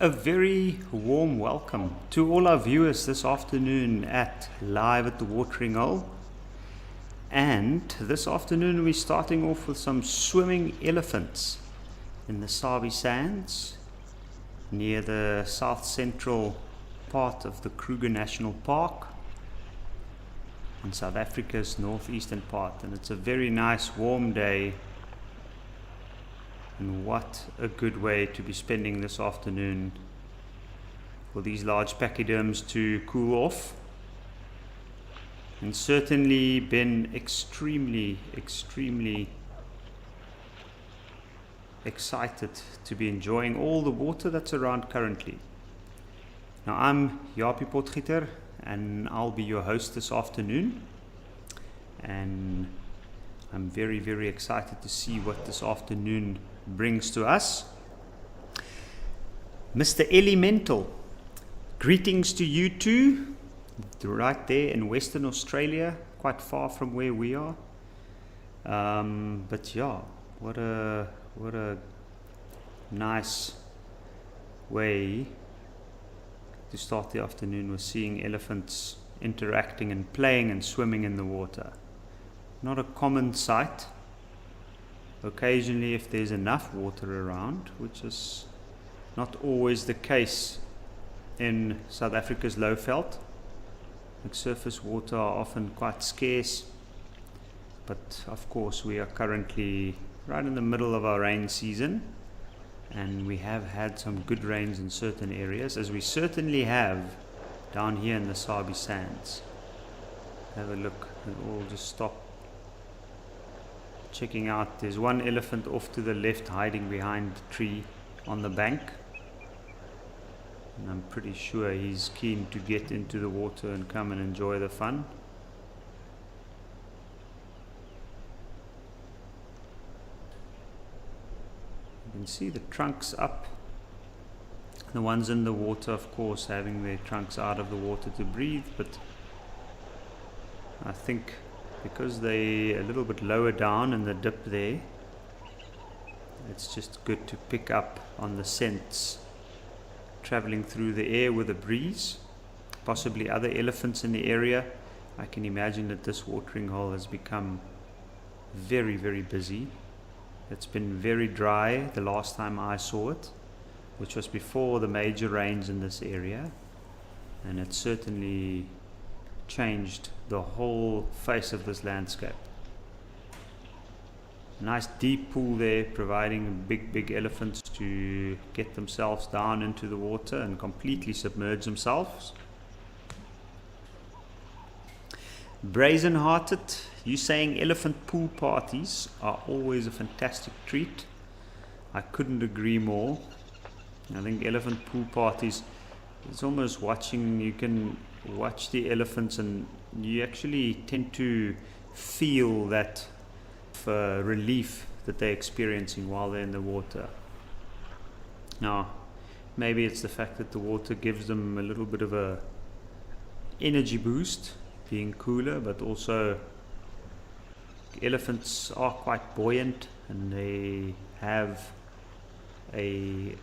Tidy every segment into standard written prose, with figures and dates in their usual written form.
A very warm welcome to all our viewers this afternoon at Live at the Watering Hole. And this afternoon we're starting off with some swimming elephants in the Sabi Sands near the south central part of the Kruger National Park in South Africa's northeastern part. And it's a very nice warm day. And what a good way to be spending this afternoon for these large pachyderms to cool off. And certainly been extremely excited to be enjoying all the water that's around currently. Now I'm Japie Potgieter and I'll be your host this afternoon. And I'm very excited to see what this afternoon brings to us. Mr. Elemental, greetings to you too, right there in Western Australia, quite far from where we are. But yeah, what a nice way to start the afternoon with seeing elephants interacting and playing and swimming in the water. Not a common sight. Occasionally, if there's enough water around, which is not always the case in South Africa's Lowveld, like surface water are often quite scarce. But of course, we are currently right in the middle of our rain season, and we have had some good rains in certain areas, as we certainly have down here in the Sabi Sands. Have a look, we'll just stop checking out. There's one elephant off to the left hiding behind the tree on the bank, and I'm pretty sure he's keen to get into the water and come and enjoy the fun. You can see the trunks up, the ones in the water of course having their trunks out of the water to breathe, but I think because they're a little bit lower down in the dip there, it's just good to pick up on the scents traveling through the air with a breeze. Possibly other elephants in the area. I can imagine that this watering hole has become very busy. It's been very dry the last time I saw it, which was before the major rains in this area, and it certainly changed the whole face of this landscape. Nice deep pool there, providing big elephants to get themselves down into the water and completely submerge themselves. Brazen Hearted, you saying elephant pool parties are always a fantastic treat. I couldn't agree more. I think elephant pool parties, it's almost watching, you can watch the elephants and you actually tend to feel that relief that they're experiencing while they're in the water. Now, maybe it's the fact that the water gives them a little bit of a energy boost, being cooler, but also elephants are quite buoyant and they have an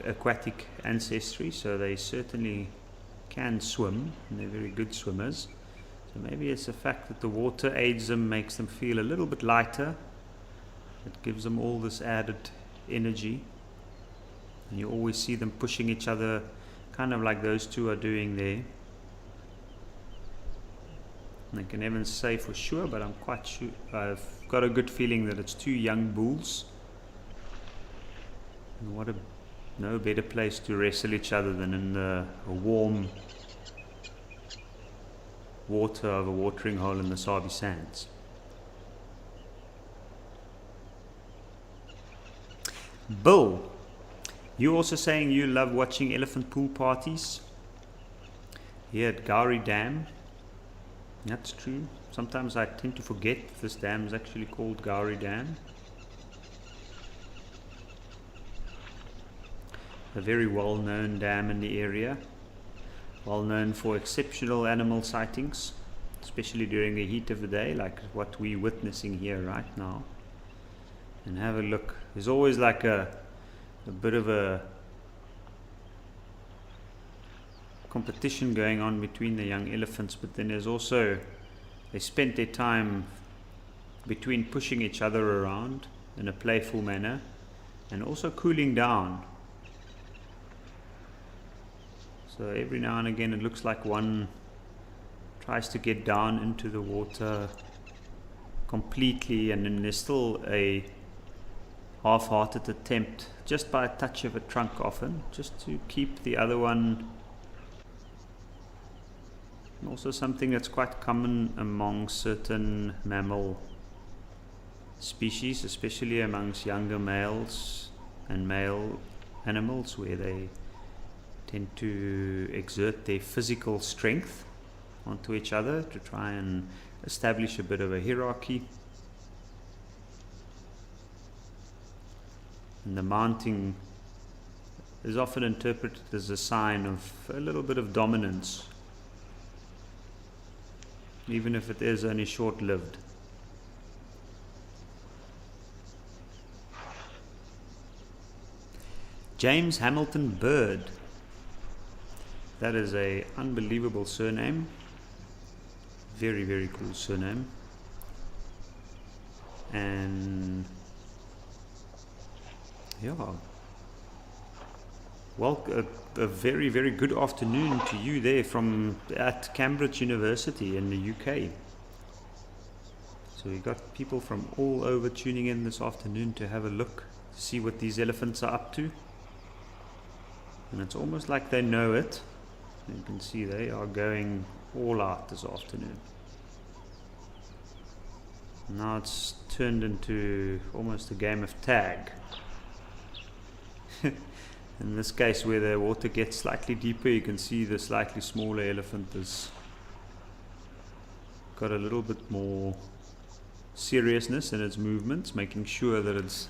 aquatic ancestry, so they certainly can swim, and they're very good swimmers. So maybe it's the fact that the water aids them, makes them feel a little bit lighter. It gives them all this added energy. And you always see them pushing each other, kind of like those two are doing there. And I can never say for sure, but I'm quite sure, I've got a good feeling that it's two young bulls. And what a no better place to wrestle each other than in the warm water of a watering hole in the Sabi Sands. Bill, you also saying you love watching elephant pool parties here at Gowrie Dam. That's true. Sometimes I tend to forget this dam is actually called Gowrie Dam. A very well-known dam in the area, well known for exceptional animal sightings, especially during the heat of the day, like what we're witnessing here right now. And have a look. There's always like a bit of a competition going on between the young elephants, but then there's also, they spent their time between pushing each other around in a playful manner and also cooling down. So every now and again it looks like one tries to get down into the water completely, and then there's still a half-hearted attempt just by a touch of a trunk often, just to keep the other one. And also something that's quite common among certain mammal species, especially amongst younger males and male animals, where they tend to exert their physical strength onto each other to try and establish a bit of a hierarchy. And the mounting is often interpreted as a sign of a little bit of dominance, even if it is only short-lived. James Hamilton Bird. That is an unbelievable surname. Very, very cool surname. And yeah, well, a very, very good afternoon to you there at Cambridge University in the UK. So we got people from all over tuning in this afternoon to have a look, to see what these elephants are up to. And it's almost like they know it. You can see they are going all out this afternoon. Now it's turned into almost a game of tag. In this case, where the water gets slightly deeper, you can see the slightly smaller elephant has got a little bit more seriousness in its movements, making sure that it's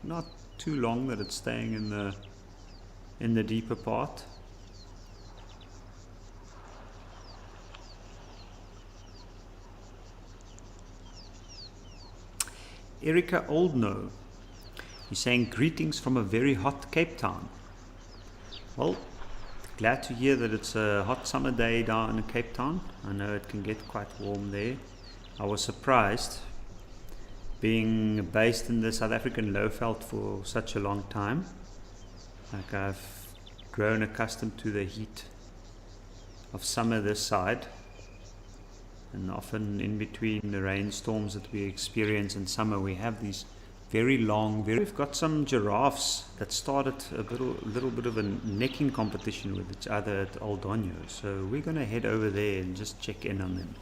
not too long, that it's staying in the deeper part. Erica Oldno, he's saying greetings from a very hot Cape Town. Well, glad to hear that it's a hot summer day down in Cape Town. I know it can get quite warm there. I was surprised, being based in the South African lowveld for such a long time. Like, I've grown accustomed to the heat of summer this side, and often in between the rainstorms that we experience in summer, we have these very long, we've got some giraffes that started a little bit of a necking competition with each other at Old Donyo. So we're going to head over there and just check in on them.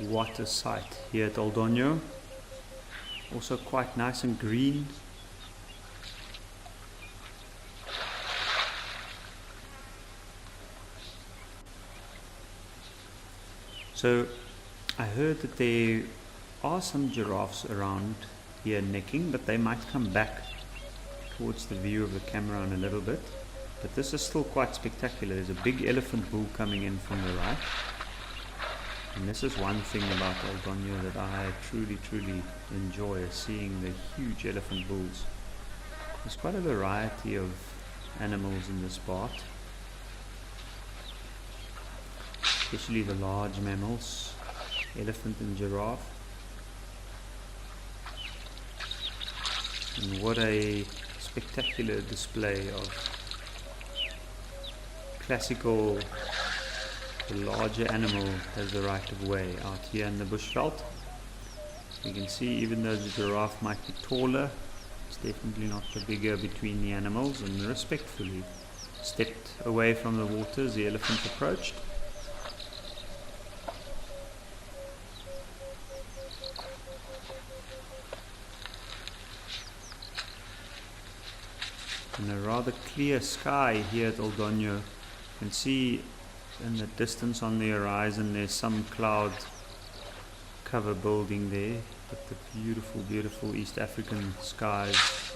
What a sight here at Old Donyo. Also quite nice and green. So I heard that there are some giraffes around here necking, but they might come back towards the view of the camera in a little bit. But this is still quite spectacular. There's a big elephant bull coming in from the right. And this is one thing about Old Donyo that I truly enjoy, is seeing the huge elephant bulls. There's quite a variety of animals in this part, especially the large mammals, elephant and giraffe. And what a spectacular display of classical. The larger animal has the right of way out here in the bushveld. You can see, even though the giraffe might be taller, it's definitely not the bigger between the animals, and respectfully stepped away from the water as the elephant approached. In a rather clear sky here at Old Donyo, you can see in the distance on the horizon there's some cloud cover building there, but the beautiful East African skies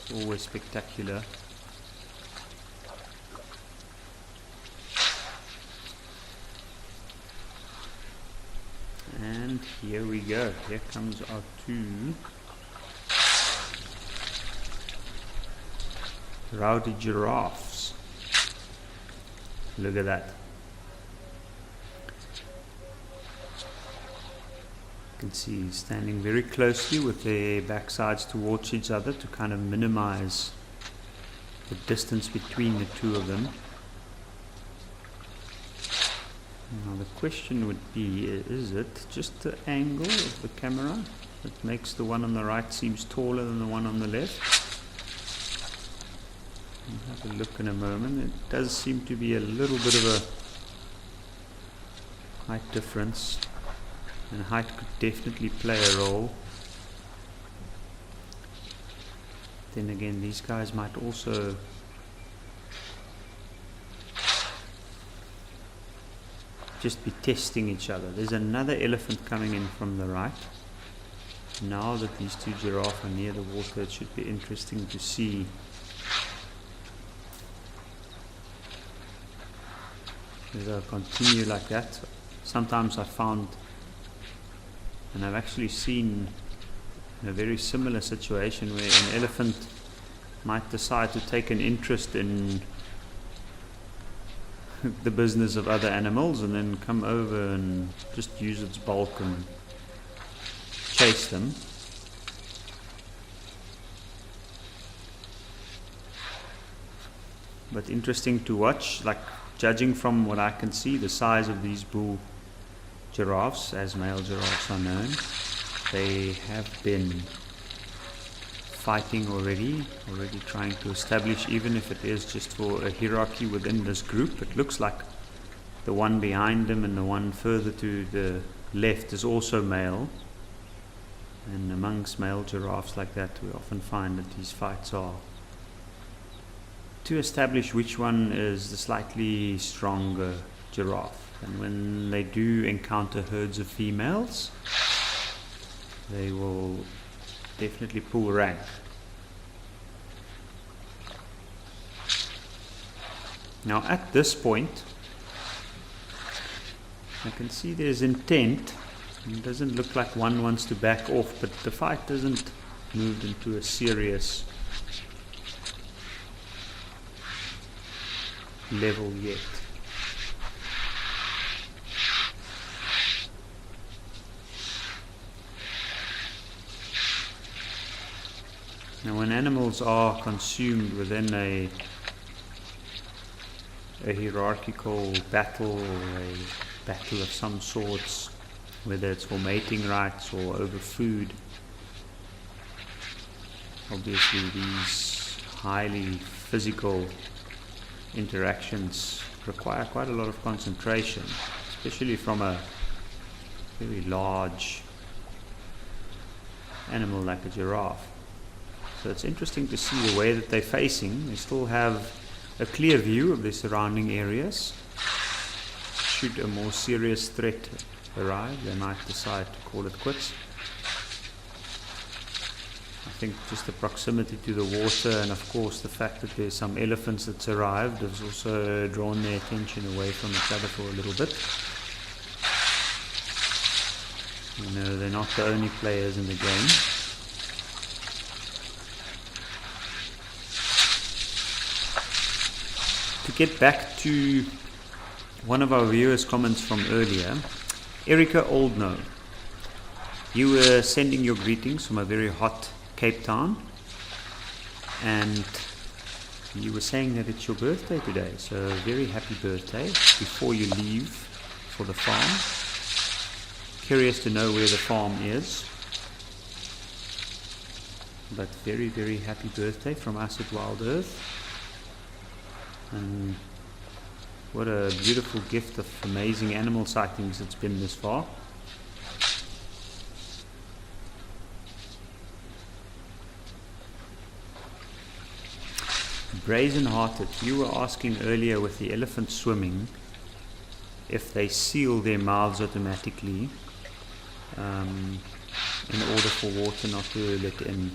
It's always spectacular. And here we go. Here comes our two rowdy giraffes. Look at that. You can see standing very closely with their backsides towards each other to kind of minimize the distance between the two of them. Now the question would be, is it just the angle of the camera that makes the one on the right seems taller than the one on the left? We'll have a look in a moment. It does seem to be a little bit of a height difference, and height could definitely play a role. Then again, these guys might also just be testing each other. There's another elephant coming in from the right. Now that these two giraffes are near the water, it should be interesting to see if they'll continue like that. Sometimes I found, and I've actually seen in a very similar situation, where an elephant might decide to take an interest in the business of other animals and then come over and just use its bulk and chase them. But interesting to watch, like judging from what I can see, the size of these bull giraffes, as male giraffes are known, they have been fighting already trying to establish, even if it is just for a hierarchy within this group. It looks like the one behind them and the one further to the left is also male, and amongst male giraffes like that we often find that these fights are to establish which one is the slightly stronger giraffe. And when they do encounter herds of females, they will definitely pull rank. Now at this point, I can see there's intent. It doesn't look like one wants to back off, but the fight doesn't move into a serious level yet. Now when animals are consumed within a hierarchical battle, or a battle of some sorts, whether it's for mating rights or over food, obviously these highly physical interactions require quite a lot of concentration, especially from a very large animal like a giraffe. So it's interesting to see the way that they're facing. They still have a clear view of their surrounding areas. Should a more serious threat arrive, they might decide to call it quits. I think just the proximity to the water, and of course the fact that there's some elephants that's arrived, has also drawn their attention away from each other for a little bit. You know, they're not the only players in the game. To get back to one of our viewers' comments from earlier, Erica Oldno, you were sending your greetings from a very hot Cape Town, and you were saying that it's your birthday today, so very happy birthday before you leave for the farm. Curious to know where the farm is, but very, very happy birthday from us at Wild Earth. And what a beautiful gift of amazing animal sightings it's been this far. Brazen-hearted, you were asking earlier with the elephant swimming if they seal their mouths automatically in order for water not to let in.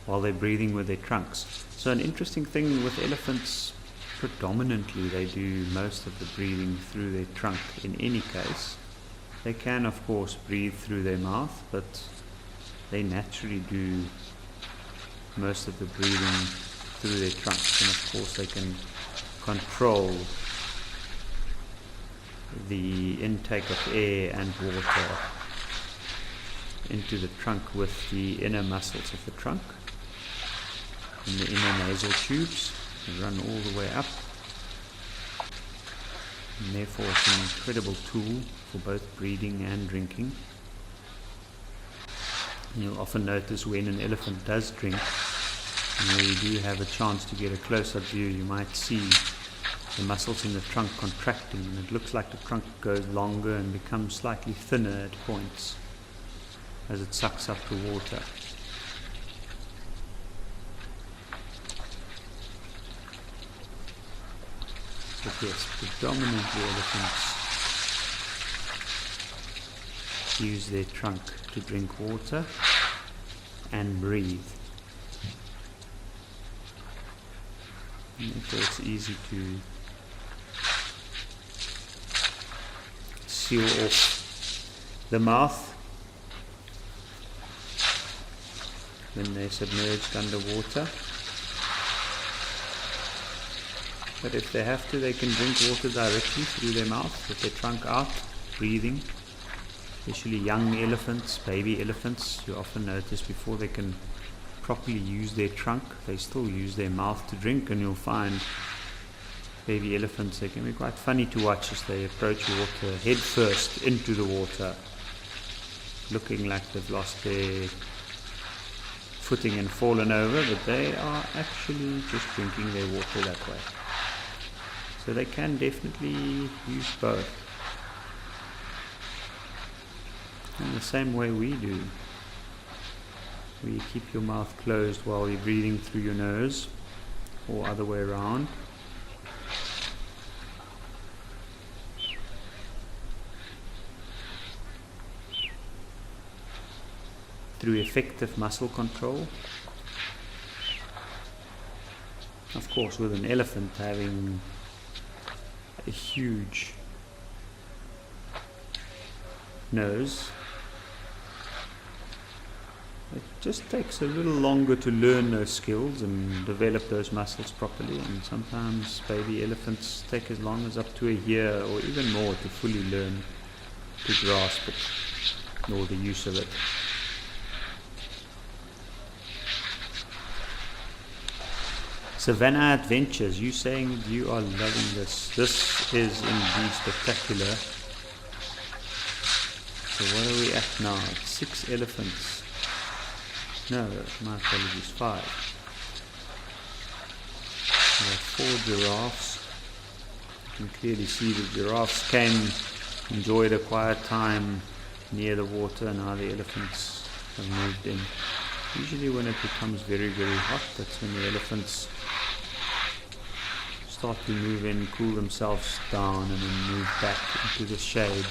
while they're breathing with their trunks. So an interesting thing with elephants, predominantly they do most of the breathing through their trunk in any case. They can of course breathe through their mouth, but they naturally do most of the breathing through their trunks, and of course they can control the intake of air and water into the trunk with the inner muscles of the trunk and the inner nasal tubes. They run all the way up, and therefore it's an incredible tool for both breathing and drinking. You'll often notice when an elephant does drink, and where you do have a chance to get a close-up view, you might see the muscles in the trunk contracting, and it looks like the trunk goes longer and becomes slightly thinner at points as it sucks up the water. But yes, predominantly elephants use their trunk to drink water and breathe. And therefore it's easy to seal off the mouth when they're submerged underwater. But if they have to, they can drink water directly through their mouth with their trunk out, breathing. Especially young elephants, baby elephants, you often notice before they can properly use their trunk, they still use their mouth to drink, and you'll find baby elephants, they can be quite funny to watch as they approach water head first into the water, looking like they've lost their footing and fallen over, but they are actually just drinking their water that way. So they can definitely use both. In the same way we do, where you keep your mouth closed while you're breathing through your nose, or other way around. Through effective muscle control. Of course, with an elephant having a huge nose, it just takes a little longer to learn those skills and develop those muscles properly, and sometimes baby elephants take as long as up to a year or even more to fully learn to grasp it or the use of it. Savannah Adventures, you saying you are loving this. This is indeed spectacular. So what are we at now? 6 elephants. No, my apologies, 5. We have 4 giraffes. You can clearly see the giraffes came, enjoyed a quiet time near the water, and now the elephants have moved in. Usually when it becomes very, very hot, that's when the elephants start to move in, cool themselves down, and then move back into the shade,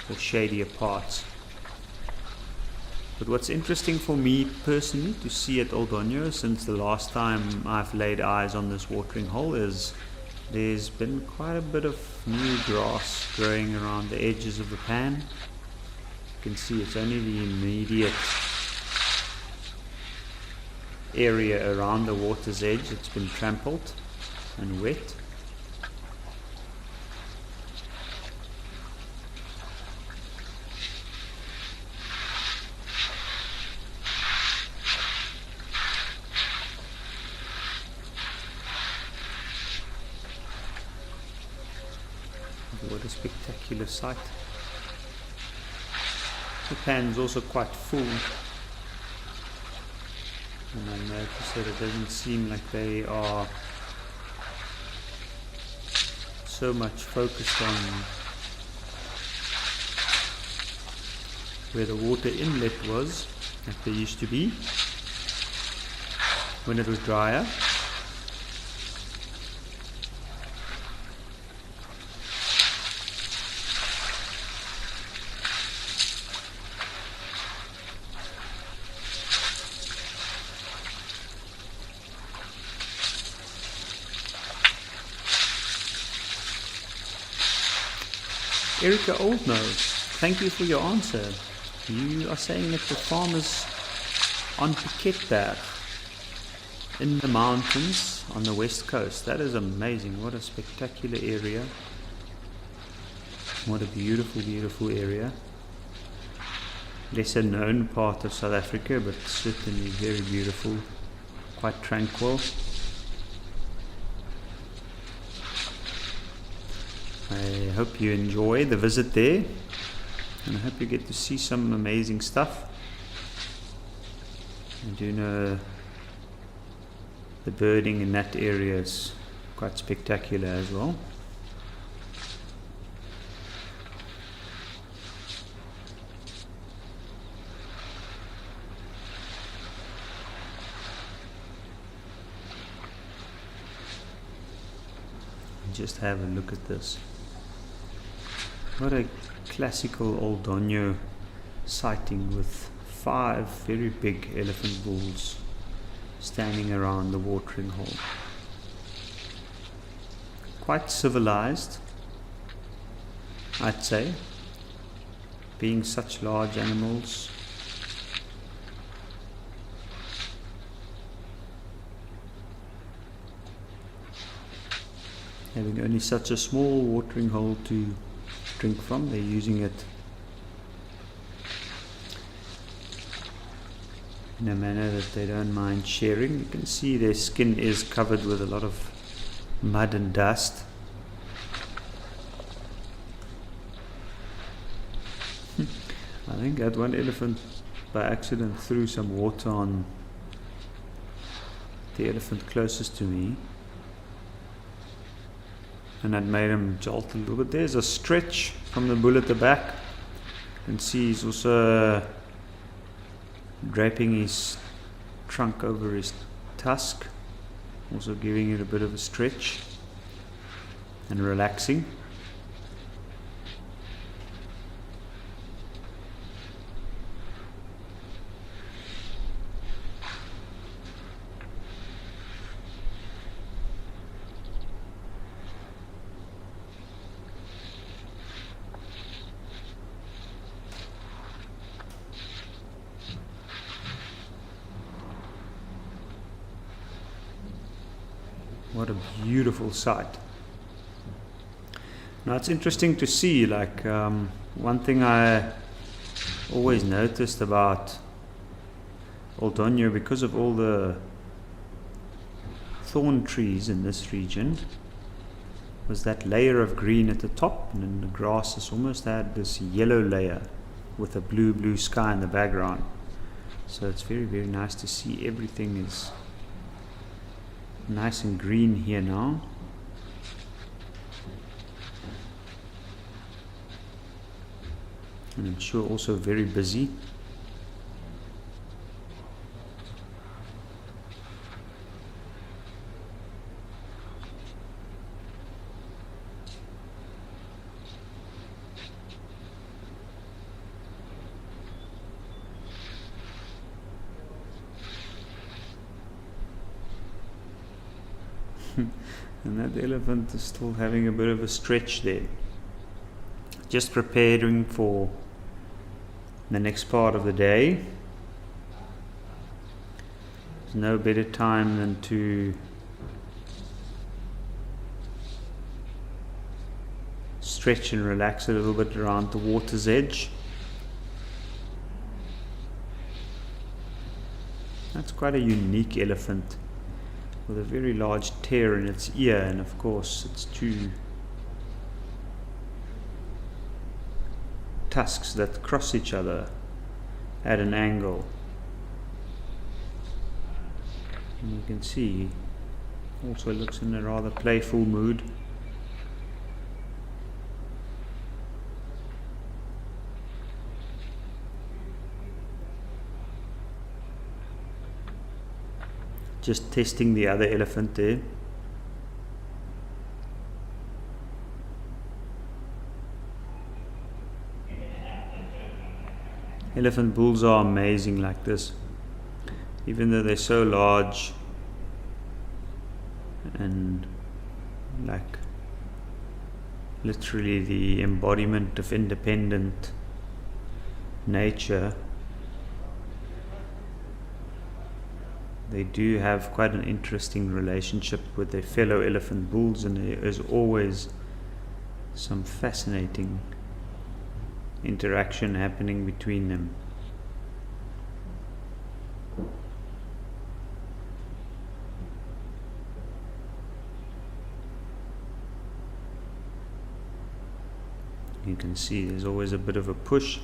the shadier parts. But what's interesting for me personally to see at Old Onyo since the last time I've laid eyes on this watering hole is there's been quite a bit of new grass growing around the edges of the pan. You can see it's only the immediate area around the water's edge that's been trampled and wet. What a spectacular sight. The pan's also quite full, and I notice that it doesn't seem like they are so much focused on where the water inlet was, like they used to be when it was drier. Erica Oldno, thank you for your answer. You are saying that the farmers on Piketberg in the mountains on the west coast. That is amazing. What a spectacular area. What a beautiful, beautiful area. Lesser known part of South Africa, but certainly very beautiful, quite tranquil. I hope you enjoy the visit there, and I hope you get to see some amazing stuff. I do know the birding in that area is quite spectacular as well. Just have a look at this. What a classical Old Donyo sighting with 5 very big elephant bulls standing around the watering hole. Quite civilized, I'd say, being such large animals. Having only such a small watering hole to drink from, they're using it in a manner that they don't mind sharing. You can see their skin is covered with a lot of mud and dust. I think that one elephant by accident threw some water on the elephant closest to me, and that made him jolt a little bit. There's a stretch from the bull at the back. You can see he's also draping his trunk over his tusk, also giving it a bit of a stretch and relaxing. What a beautiful sight. Now it's interesting to see, like, one thing I always noticed about Old Donyo, because of all the thorn trees in this region, was that layer of green at the top, and then the grasses almost had this yellow layer with a blue sky in the background. So it's very, very nice to see everything is nice and green here now. And I'm sure also very busy. And that elephant is still having a bit of a stretch there, just preparing for the next part of the day. There's no better time than to stretch and relax a little bit around the water's edge. That's quite a unique elephant, with a very large tear in its ear, and of course its 2 tusks that cross each other at an angle. And you can see also looks in a rather playful mood. Just testing the other elephant there. Elephant bulls are amazing like this, even though they're so large and like literally the embodiment of independent nature, they do have quite an interesting relationship with their fellow elephant bulls, and there is always some fascinating interaction happening between them. You can see there's always a bit of a push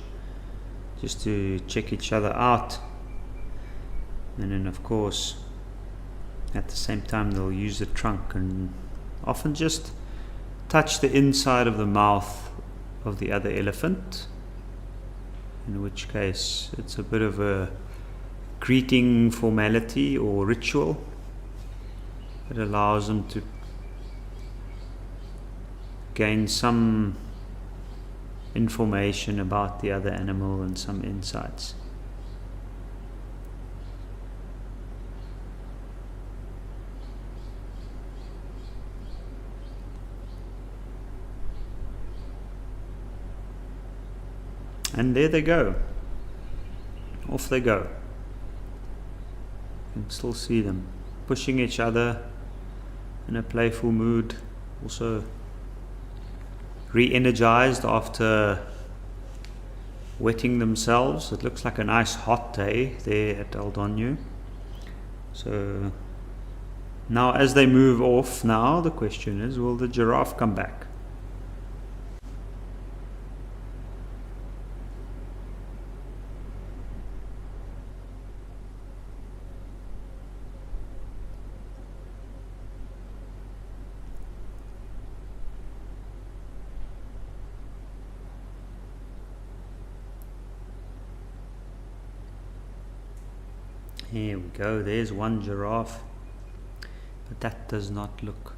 just to check each other out, and then of course at the same time they'll use the trunk and often just touch the inside of the mouth of the other elephant, in which case it's a bit of a greeting formality or ritual. It allows them to gain some information about the other animal and some insights. And there they go. Off they go. You can still see them pushing each other in a playful mood, also re-energized after wetting themselves. It looks like a nice hot day there at El Doño. So now as they move off, now the question is, will the giraffe come back? Here we go, there's one giraffe, but that does not look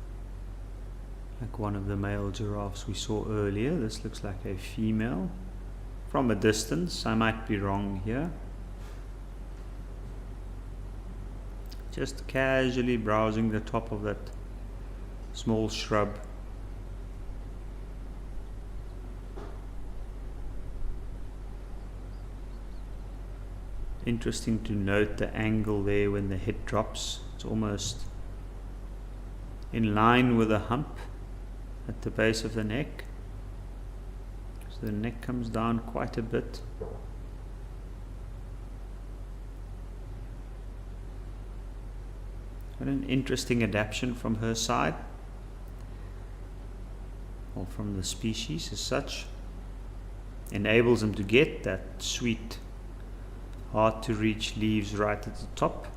like one of the male giraffes we saw earlier. This looks like a female from a distance. I might be wrong here. Just casually browsing the top of that small shrub. Interesting to note the angle there when the head drops. It's almost in line with the hump at the base of the neck. So the neck comes down quite a bit. What an interesting adaptation from her side, or from the species as such. Enables them to get that sweet, hard to reach leaves right at the top.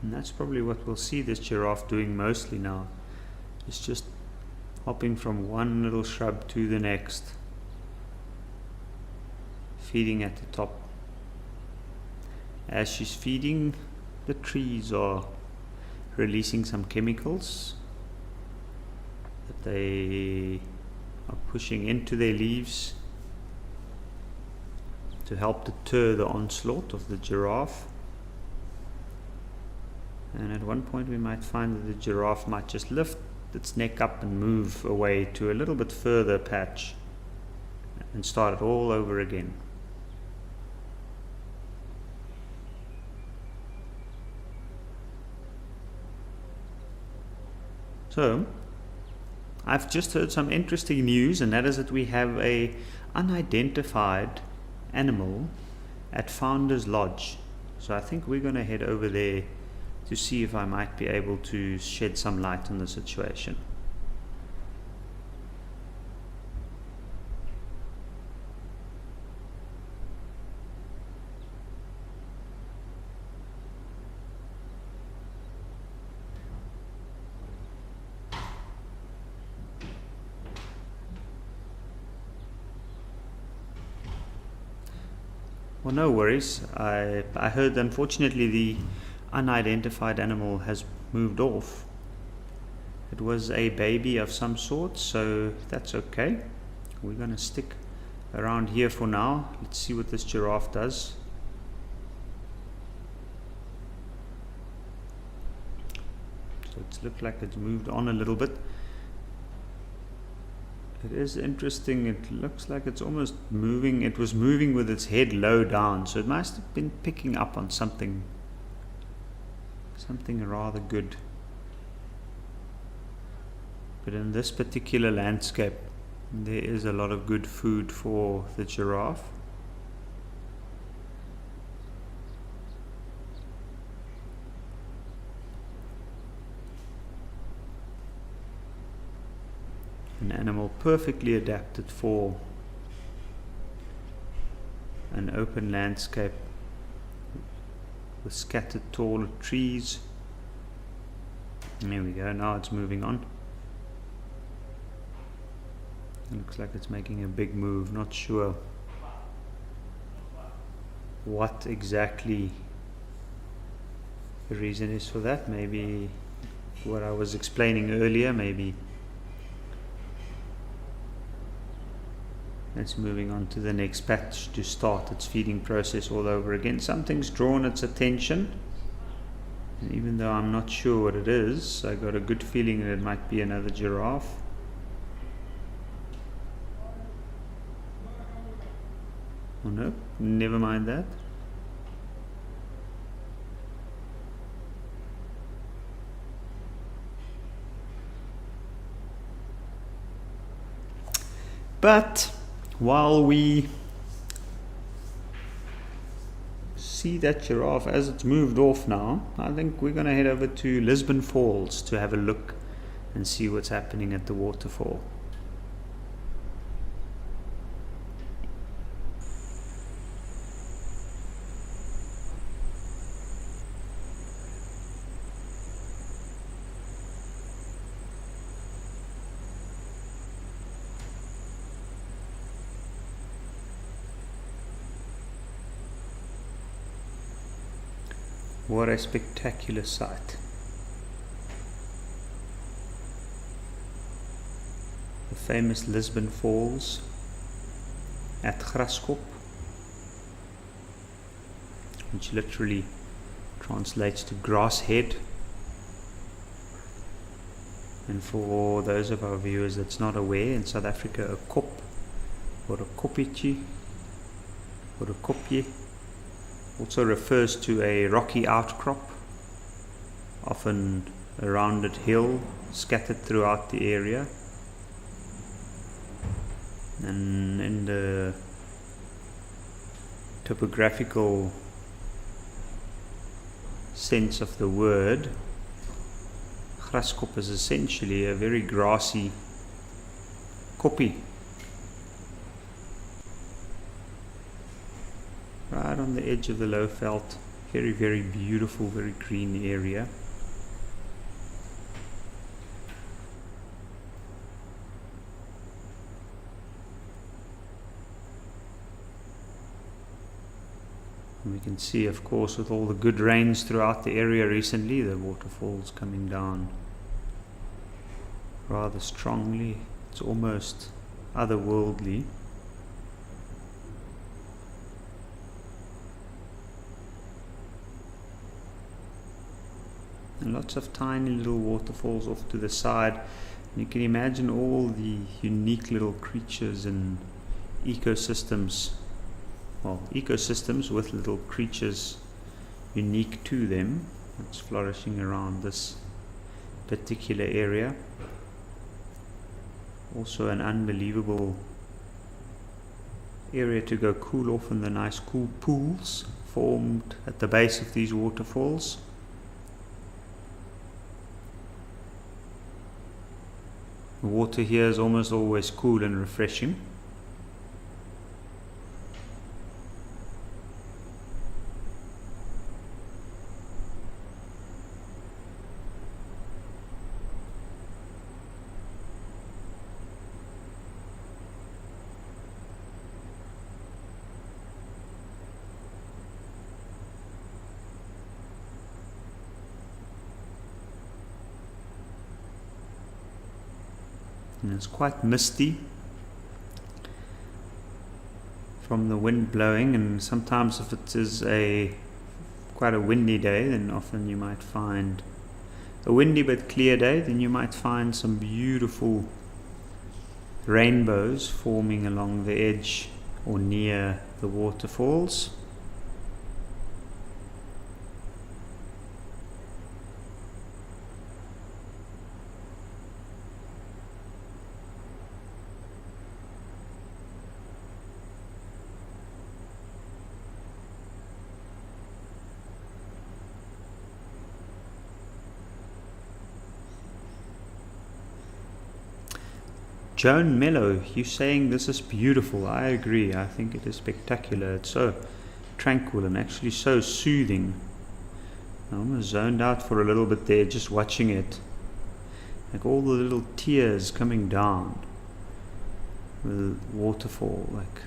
And that's probably what we'll see this giraffe doing mostly now. It's just hopping from one little shrub to the next, feeding at the top. As she's feeding, the trees are releasing some chemicals that they are pushing into their leaves to help deter the onslaught of the giraffe. And at one point we might find that the giraffe might just lift its neck up and move away to a little bit further patch and start it all over again. So, I've just heard some interesting news, and that is that we have a unidentified animal at Founder's Lodge. So I think we're going to head over there to see if I might be able to shed some light on the situation. Well, no worries. I heard, unfortunately, the unidentified animal has moved off. It was a baby of some sort, so that's okay. We're going to stick around here for now. Let's see what this giraffe does. So it's looked like it's moved on a little bit. It is interesting. It looks like it's almost moving. It was moving with its head low down, so it must have been picking up on something rather good. But in this particular landscape, there is a lot of good food for the giraffe. An animal perfectly adapted for an open landscape with scattered tall trees. There we go, now it's moving on. It looks like it's making a big move. Not sure what exactly the reason is for that. Maybe what I was explaining earlier, maybe it's moving on to the next patch to start its feeding process all over again. Something's drawn its attention, and even though I'm not sure what it is, I got a good feeling that it might be another giraffe. Oh no, never mind that. But while we see that giraffe as it's moved off now, I think we're going to head over to Lisbon Falls to have a look and see what's happening at the waterfall. What a spectacular sight. The famous Lisbon Falls at Graskop, which literally translates to grass head. And for those of our viewers that's not aware, in South Africa a kop or a kopietjie or a kopje also refers to a rocky outcrop, often a rounded hill scattered throughout the area. And in the topographical sense of the word, Graskop is essentially a very grassy koppie, right on the edge of the low veld. Very, very beautiful, very green area. And we can see, of course, with all the good rains throughout the area recently, the waterfalls coming down rather strongly. It's almost otherworldly. And lots of tiny little waterfalls off to the side. And you can imagine all the unique little creatures and ecosystems. Well, ecosystems with little creatures unique to them that's flourishing around this particular area. Also an unbelievable area to go cool off in the nice cool pools formed at the base of these waterfalls. The water here is almost always cool and refreshing. And it's quite misty from the wind blowing, and sometimes if it is quite a windy day, then often you might find a windy but clear day, then you might find some beautiful rainbows forming along the edge or near the waterfalls. Joan Mello, you saying this is beautiful. I agree. I think it is spectacular. It's so tranquil and actually so soothing. I almost zoned out for a little bit there just watching it. Like all the little tears coming down the waterfall. Like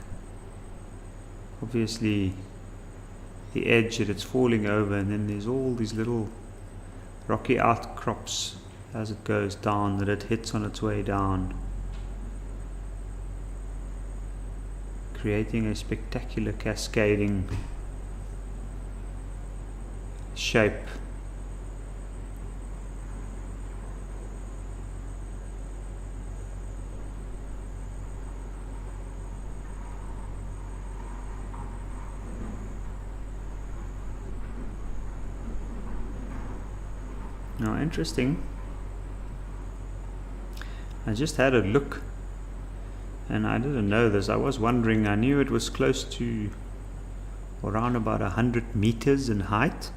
obviously the edge that it's falling over, and then there's all these little rocky outcrops as it goes down that it hits on its way down, creating a spectacular cascading shape. Now, interesting. I just had a look, and I didn't know this. I was wondering, I knew it was close to around about 100 meters in height,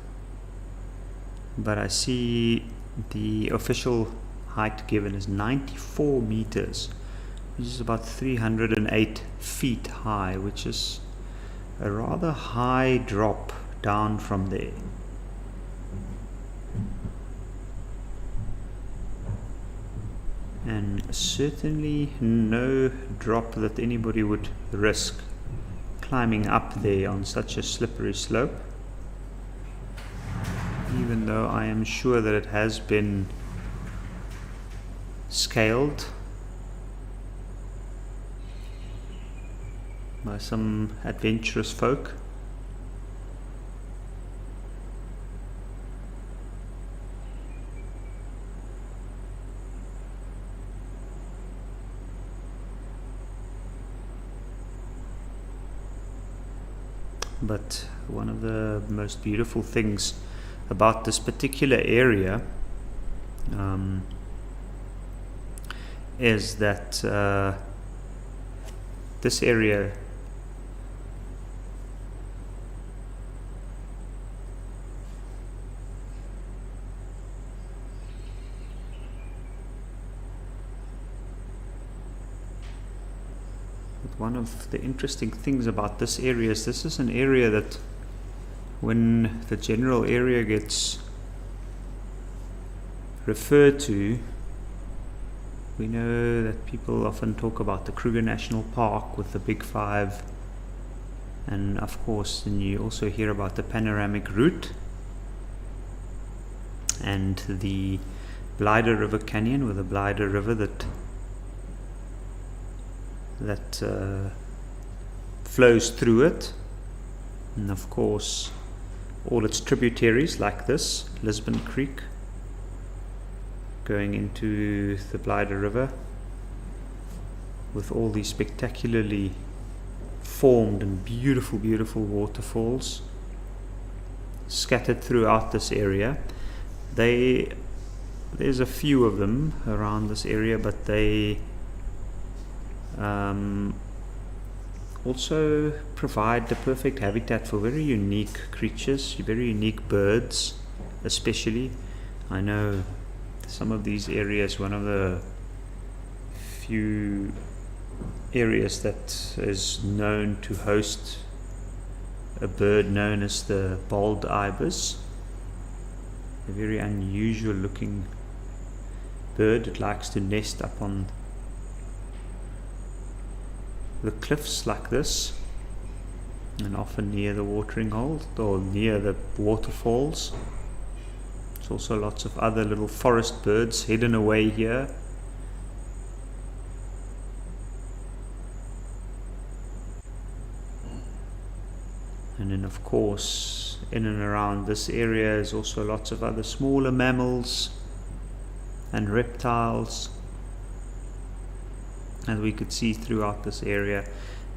but I see the official height given is 94 meters, which is about 308 feet high, which is a rather high drop down from there. And certainly no drop that anybody would risk climbing up there on such a slippery slope, even though I am sure that it has been scaled by some adventurous folk. But one of the most beautiful things about this particular area is that this area one of the interesting things about this area is this is an area that when the general area gets referred to, we know that people often talk about the Kruger National Park with the Big Five, and of course then you also hear about the panoramic route and the Blyder River Canyon with the Blyder River that flows through it, and of course all its tributaries like this, Lisbon Creek going into the Blyder River with all these spectacularly formed and beautiful waterfalls scattered throughout this area. There's a few of them around this area, but they also provide the perfect habitat for very unique creatures, very unique birds especially. I know some of these areas, one of the few areas that is known to host a bird known as the bald ibis, a very unusual looking bird that likes to nest up on the cliffs like this, and often near the watering holes or near the waterfalls. There's also lots of other little forest birds hidden away here And then of course in and around this area is also lots of other smaller mammals and reptiles that we could see throughout this area,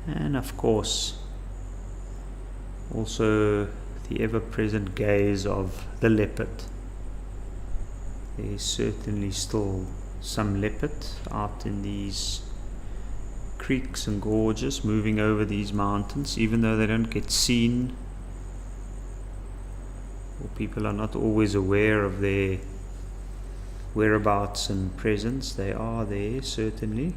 and of course also the ever-present gaze of the leopard. There is certainly still some leopard out in these creeks and gorges moving over these mountains, even though they don't get seen, or people are not always aware of their whereabouts and presence. They are there certainly.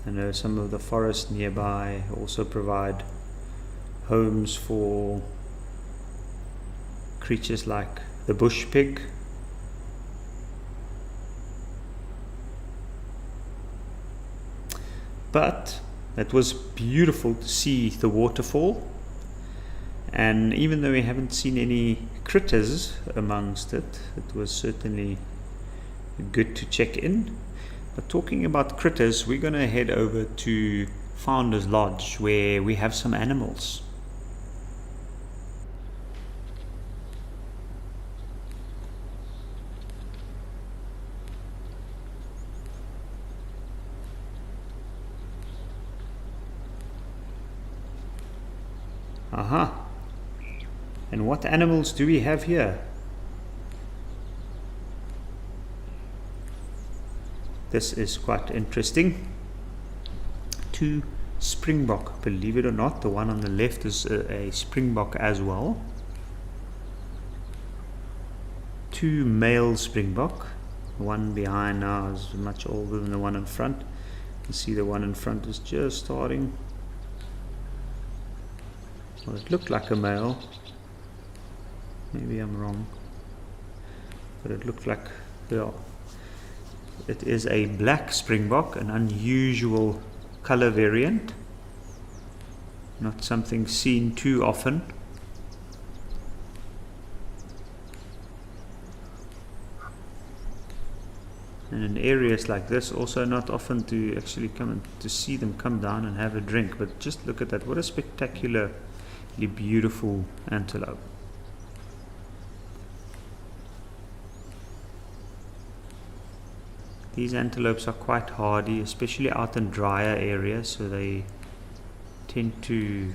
I know some of the forests nearby also provide homes for creatures like the bush pig. But it was beautiful to see the waterfall, and even though we haven't seen any critters amongst it, it was certainly good to check in. But talking about critters, we're going to head over to Founder's Lodge where we have some animals. Aha! And what animals do we have here? This is quite interesting. 2 springbok, believe it or not. The one on the left is a springbok as well. 2 male springbok. The one behind now is much older than the one in front. You can see the one in front is just starting. Well, it looked like a male. Maybe I'm wrong, but it looked like, yeah. It is a black springbok, an unusual color variant, not something seen too often. And in areas like this, also not often to actually come and to see them come down and have a drink. But just look at that, what a spectacularly beautiful antelope. These antelopes are quite hardy, especially out in drier areas, so they tend to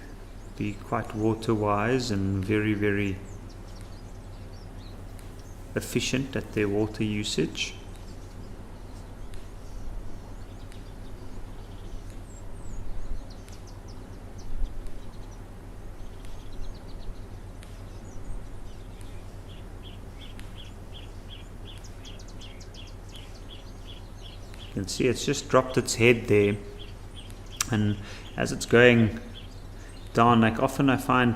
be quite water wise and very, very efficient at their water usage. You can see it's just dropped its head there, and as it's going down, like often I find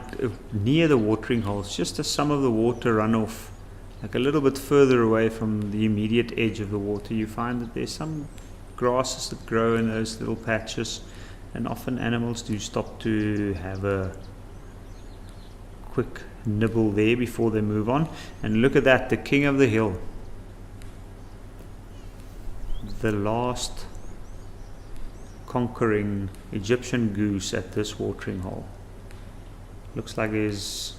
near the watering holes, just as some of the water run off, like a little bit further away from the immediate edge of the water, you find that there's some grasses that grow in those little patches, and often animals do stop to have a quick nibble there before they move on. And look at that, the king of the hill, the last conquering Egyptian goose at this watering hole. Looks like there's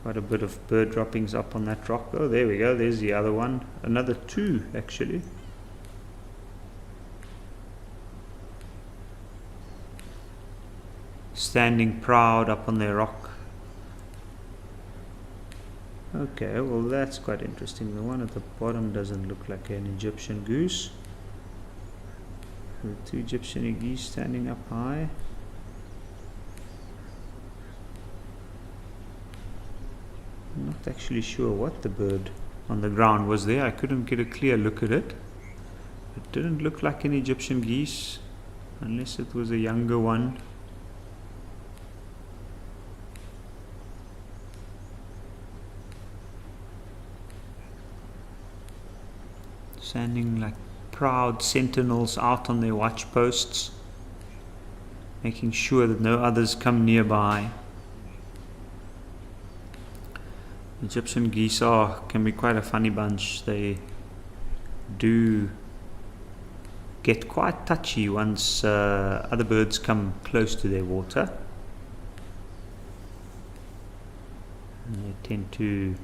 quite a bit of bird droppings up on that rock. Oh, there we go, there's the other one. Another 2 actually. Standing proud up on their rock. Okay, well that's quite interesting. The one at the bottom doesn't look like an Egyptian goose. The 2 Egyptian geese standing up high. I'm not actually sure what the bird on the ground was there. I couldn't get a clear look at it. It didn't look like an Egyptian geese, unless it was a younger one. Standing like proud sentinels out on their watch posts, making sure that no others come nearby. Egyptian geese can be quite a funny bunch. They do get quite touchy once other birds come close to their water. tend to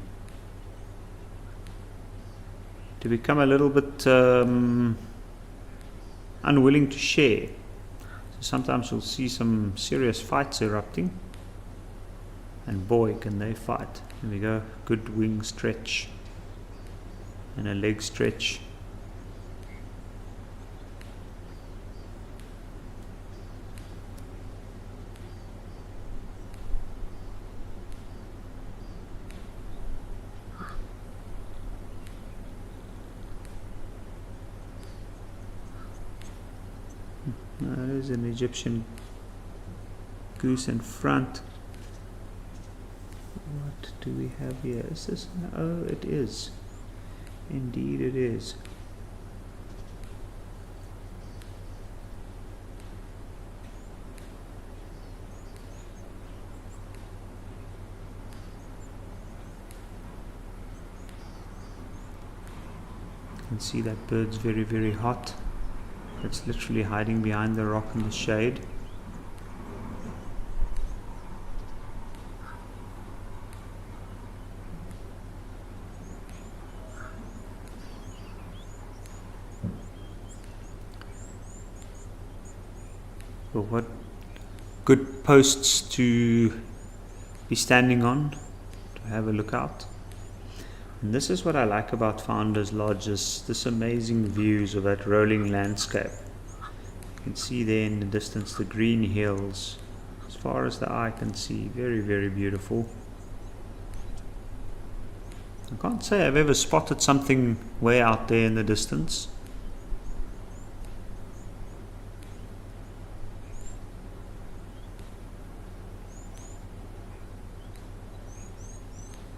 become a little bit unwilling to share. So sometimes you'll see some serious fights erupting, and boy can they fight. Here we go, good wing stretch and a leg stretch. There's an Egyptian goose in front. What do we have here? Is this? Oh, it is. Indeed it is. You can see that bird's very, very hot. It's literally hiding behind the rock in the shade. But what good posts to be standing on, to have a look out. And this is what I like about Founders Lodges, this amazing views of that rolling landscape. You can see there in the distance the green hills, as far as the eye can see. Very, very beautiful. I can't say I've ever spotted something way out there in the distance.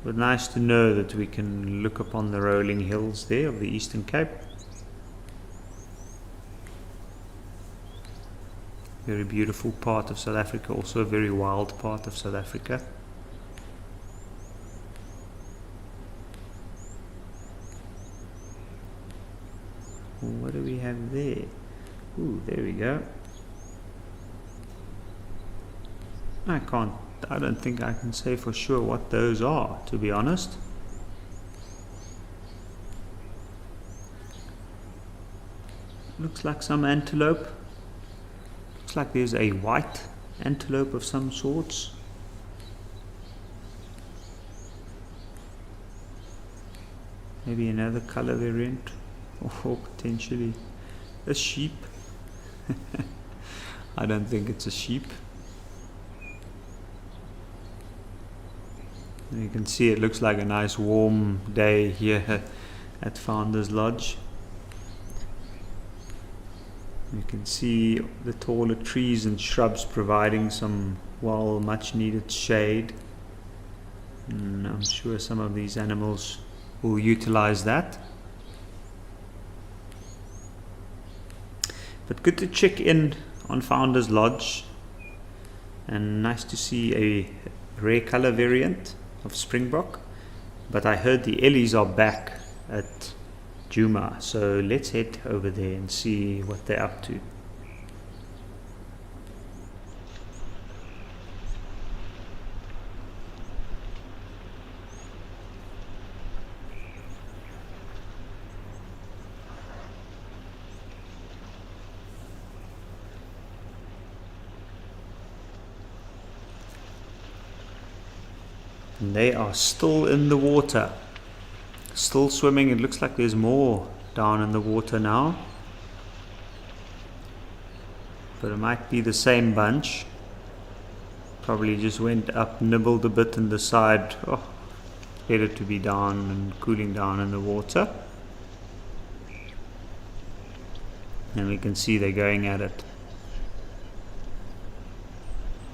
But nice to know that we can look upon the rolling hills there of the Eastern Cape. Very beautiful part of South Africa, also a very wild part of South Africa. What do we have there? Ooh, there we go. I don't think I can say for sure what those are, to be honest. Looks like some antelope. Looks like there's a white antelope of some sorts. Maybe another color variant, or potentially a sheep. I don't think it's a sheep. You can see it looks like a nice warm day here at Founders Lodge. You can see the taller trees and shrubs providing some much needed shade, and I'm sure some of these animals will utilize that. But good to check in on Founders Lodge, and nice to see a rare color variant of springbok. But I heard the Ellies are back at Juma, so let's head over there and see what they're up to. And they are still in the water, still swimming. It looks like there's more down in the water now, but it might be the same bunch. Probably just went up, nibbled a bit and decided, oh, better to be down and cooling down in the water. And we can see they're going at it.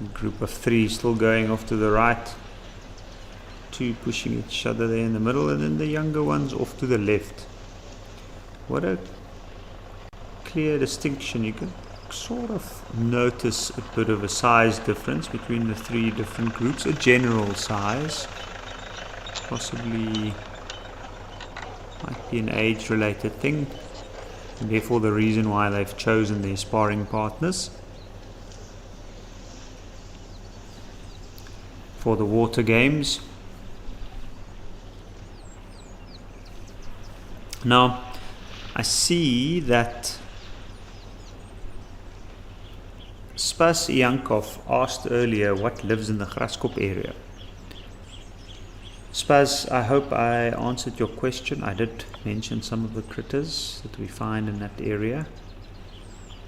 A group of 3 still going off to the right, 2 pushing each other there in the middle, and then the younger ones off to the left. What a clear distinction. You can sort of notice a bit of a size difference between the 3 different groups, a general size, possibly might be an age related thing, and therefore the reason why they've chosen their sparring partners. For the water games, Now, I see that Spas Yankov asked earlier what lives in the Graskop area. Spaz, I hope I answered your question. I did mention some of the critters that we find in that area,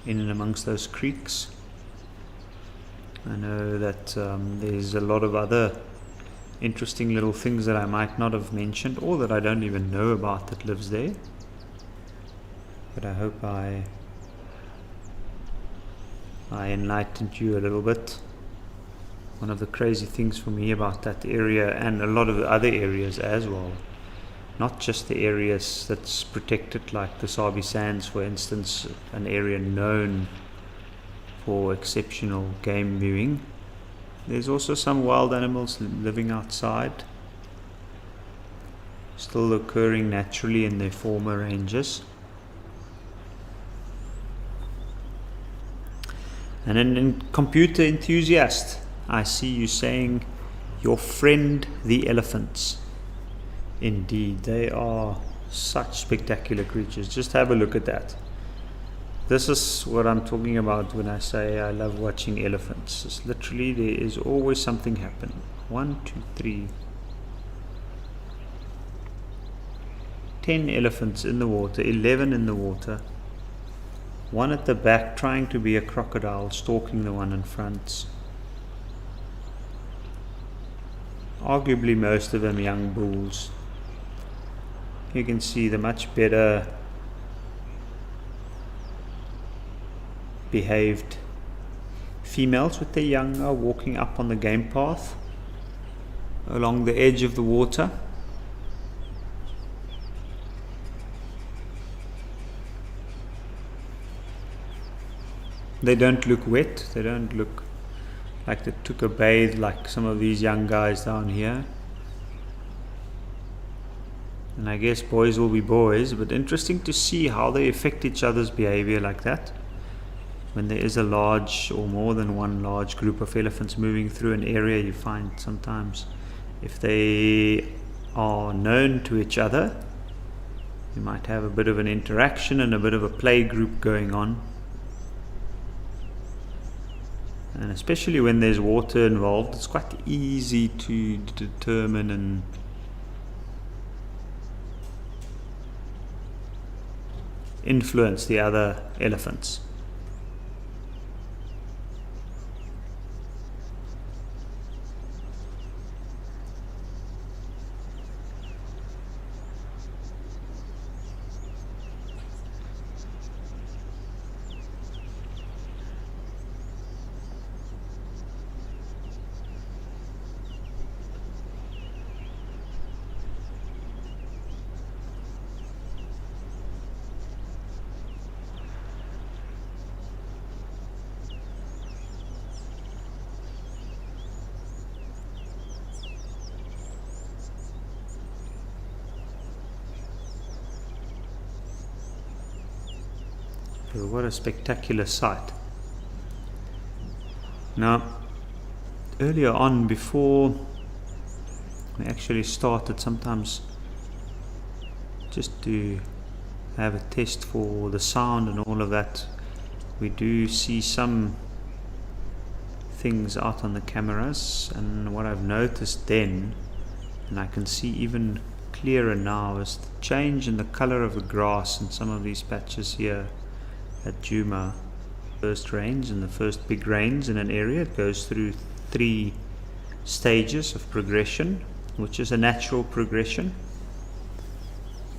in and amongst those creeks. I know that there's a lot of other interesting little things that I might not have mentioned, or that I don't even know about, that lives there. But I hope I enlightened you a little bit. One of the crazy things for me about that area, and a lot of the other areas as well, not just the areas that's protected like the Sabi Sands, for instance, an area known for exceptional game viewing. There's also some wild animals living outside, still occurring naturally in their former ranges. And in computer enthusiast, I see you saying your friend the elephants. Indeed, they are such spectacular creatures. Just have a look at that. This is what I'm talking about when I say I love watching elephants. It's literally, there is always something happening. 1, 2, 3, 10 elephants in the water, 11 in the water. One at the back trying to be a crocodile, stalking the one in front. Arguably most of them young bulls. You can see the much better behaved females with their young are walking up on the game path along the edge of the water. They don't look wet, they don't look like they took a bathe like some of these young guys down here. And I guess boys will be boys, but interesting to see how they affect each other's behavior like that. When there is a large or more than one large group of elephants moving through an area, you find sometimes if they are known to each other, you might have a bit of an interaction and a bit of a play group going on. And especially when there's water involved, it's quite easy to determine and influence the other elephants. What a spectacular sight. Now, earlier on, before we actually started, sometimes just to have a test for the sound and all of that, we do see some things out on the cameras, and what I've noticed then, and I can see even clearer now, is the change in the color of the grass in some of these patches here at Djuma. First rains, and the first big rains in an area, it goes through 3 stages of progression, which is a natural progression.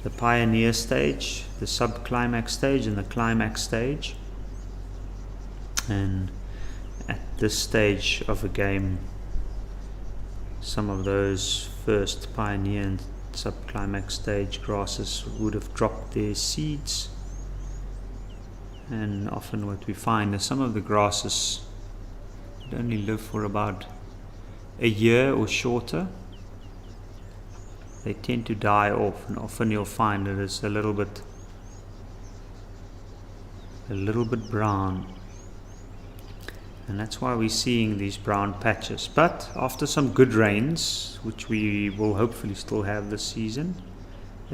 The pioneer stage, the subclimax stage, and the climax stage. And at this stage of a game, some of those first pioneer and subclimax stage grasses would have dropped their seeds. And often what we find is some of the grasses would only live for about a year or shorter. They tend to die off, and often you'll find that it's a little bit brown. And that's why we're seeing these brown patches. But after some good rains, which we will hopefully still have this season,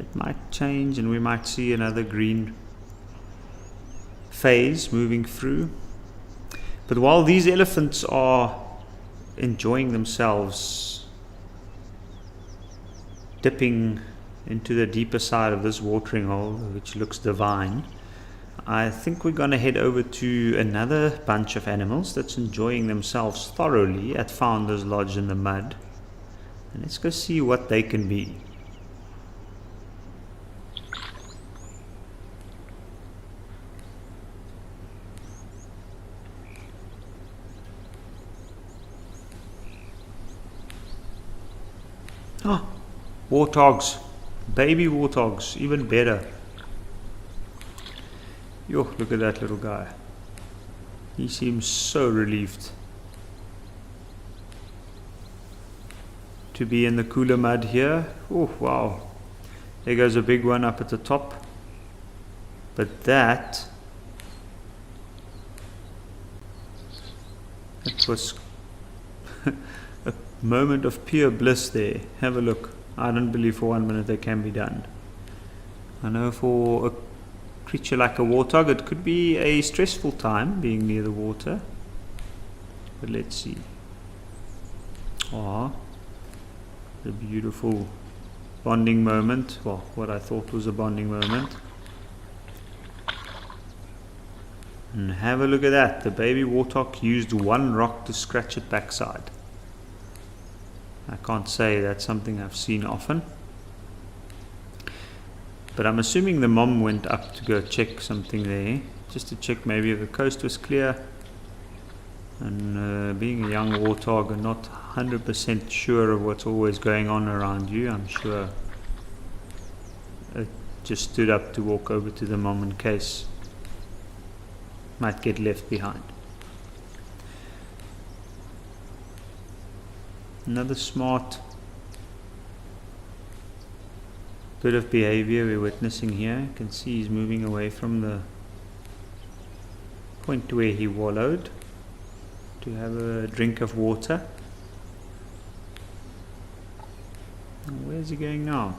it might change and we might see another green phase moving through. But while these elephants are enjoying themselves, dipping into the deeper side of this watering hole, which looks divine, I think we're going to head over to another bunch of animals that's enjoying themselves thoroughly at Founder's Lodge in the mud. And let's go see what they can be. Oh, warthogs. Baby warthogs, even better. Yo, look at that little guy. He seems so relieved to be in the cooler mud here. Oh, wow. There goes a big one up at the top. But that was a moment of pure bliss there. Have a look. I don't believe for 1 minute that can be done. I know for a creature like a warthog, it could be a stressful time being near the water. But let's see. Ah, the beautiful bonding moment. Well, what I thought was a bonding moment. And have a look at that. The baby warthog used one rock to scratch its backside. I can't say that's something I've seen often. But I'm assuming the mom went up to go check something there, just to check maybe if the coast was clear. And being a young warthog and not 100% sure of what's always going on around you, I'm sure it just stood up to walk over to the mom in case might get left behind. Another smart bit of behavior we're witnessing here. You can see he's moving away from the point where he wallowed to have a drink of water. Where's he going now?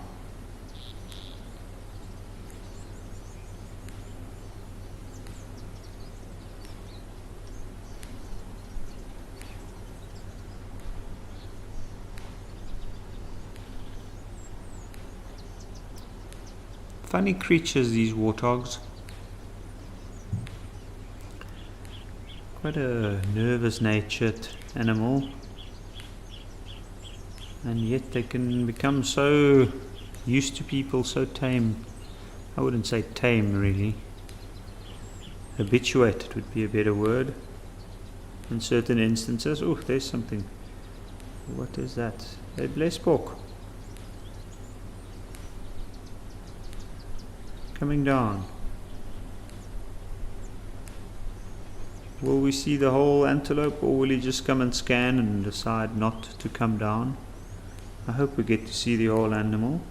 Funny creatures, these warthogs. Quite a nervous natured animal. And yet they can become so used to people, so tame. I wouldn't say tame really. Habituated would be a better word. In certain instances. Oh, there's something. What is that? A blesbok. Coming down. Will we see the whole antelope, or will he just come and scan and decide not to come down? I hope we get to see the whole animal.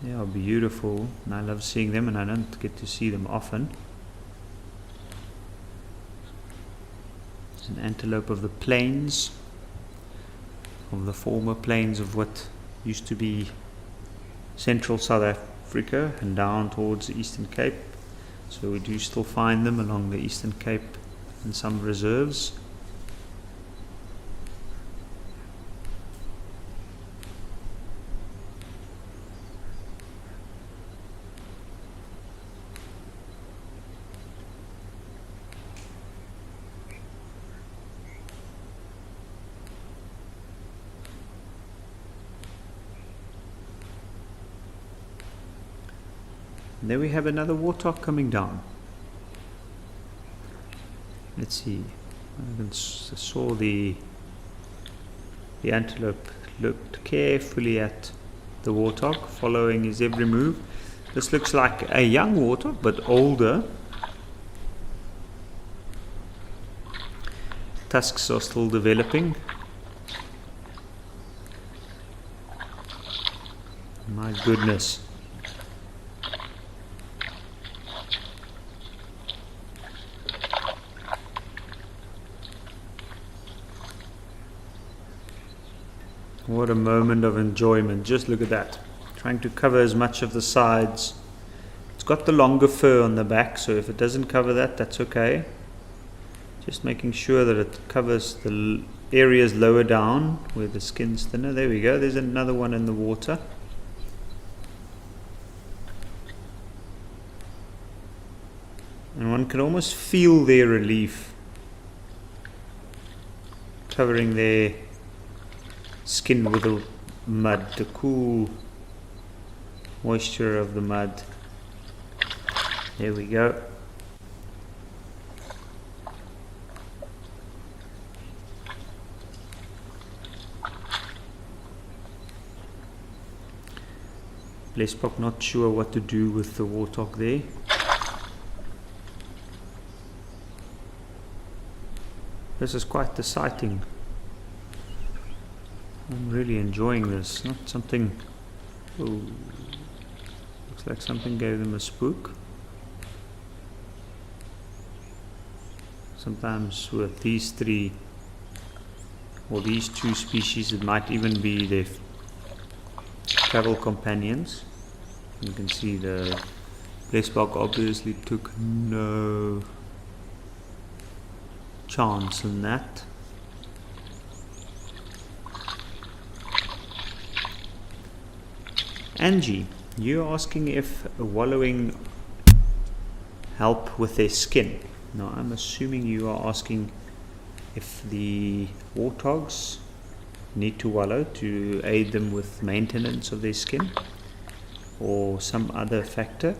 They are beautiful, and I love seeing them, and I don't get to see them often. It's an antelope of the plains, of the former plains of what used to be central South Africa and down towards the Eastern Cape. So we do still find them along the Eastern Cape in some reserves. And there we have another warthog coming down. Let's see. I saw the antelope looked carefully at the warthog, following his every move. This looks like a young warthog, but older. Tusks are still developing. My goodness. What a moment of enjoyment. Just look at that. Trying to cover as much of the sides. It's got the longer fur on the back, so if it doesn't cover that, that's okay. Just making sure that it covers the areas lower down where the skin's thinner. There we go. There's another one in the water. And one can almost feel their relief, covering their skin with the mud, the cool moisture of the mud. There we go. Blessbok not sure what to do with the warthog there. This is quite the sighting. I'm really enjoying this. Not something... Ooh, looks like something gave them a spook. Sometimes with these three or these two species, it might even be their travel companions. You can see the Blessbok obviously took no chance in that. Angie, you're asking if wallowing help with their skin. Now I'm assuming you are asking if the warthogs need to wallow to aid them with maintenance of their skin or some other factor.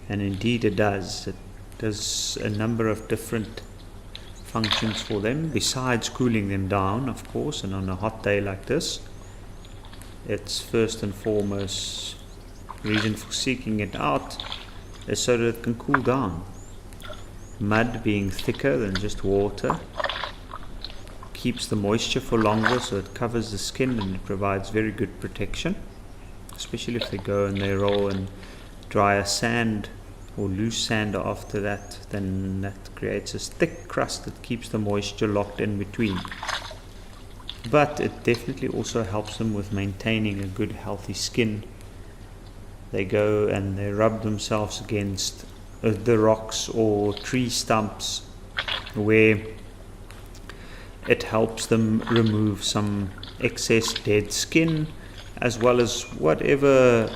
And indeed it does. It does a number of different functions for them besides cooling them down, of course, and on a hot day like this. Its first and foremost reason for seeking it out is so that it can cool down. Mud being thicker than just water keeps the moisture for longer, so it covers the skin and it provides very good protection, especially if they go and they roll in drier sand or loose sand after that. Then that creates a thick crust that keeps the moisture locked in between. But it definitely also helps them with maintaining a good healthy skin. They go and they rub themselves against the rocks or tree stumps where it helps them remove some excess dead skin, as well as whatever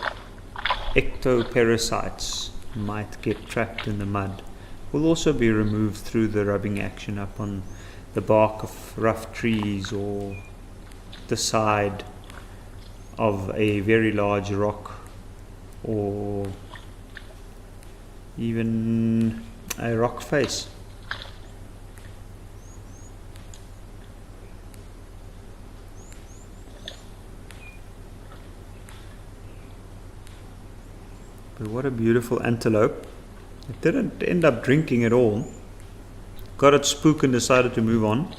ectoparasites might get trapped in the mud will also be removed through the rubbing action up on the bark of rough trees or the side of a very large rock or even a rock face. But what a beautiful antelope. It didn't end up drinking at all. Got its spook and decided to move on.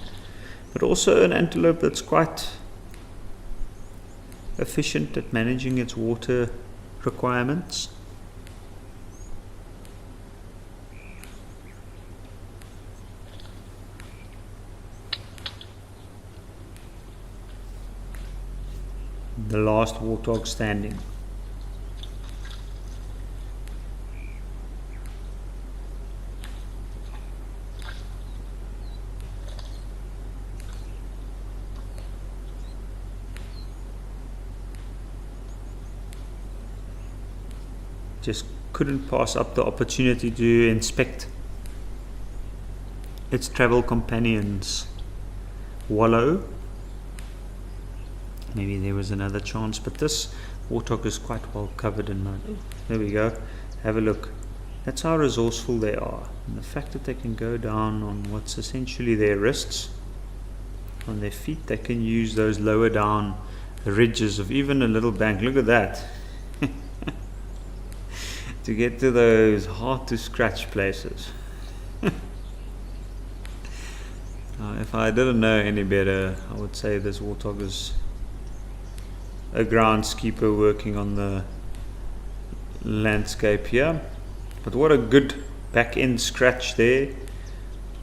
But also an antelope that's quite efficient at managing its water requirements. The last warthog standing. Just couldn't pass up the opportunity to inspect its travel companions wallow. Maybe there was another chance, but this warthog is quite well covered in mud. There we go. Have a look. That's how resourceful they are. And the fact that they can go down on what's essentially their wrists, on their feet, they can use those lower down ridges of even a little bank. Look at that. To get to those hard to scratch places. If I didn't know any better, I would say this warthog is a groundskeeper working on the landscape here. But what a good back end scratch there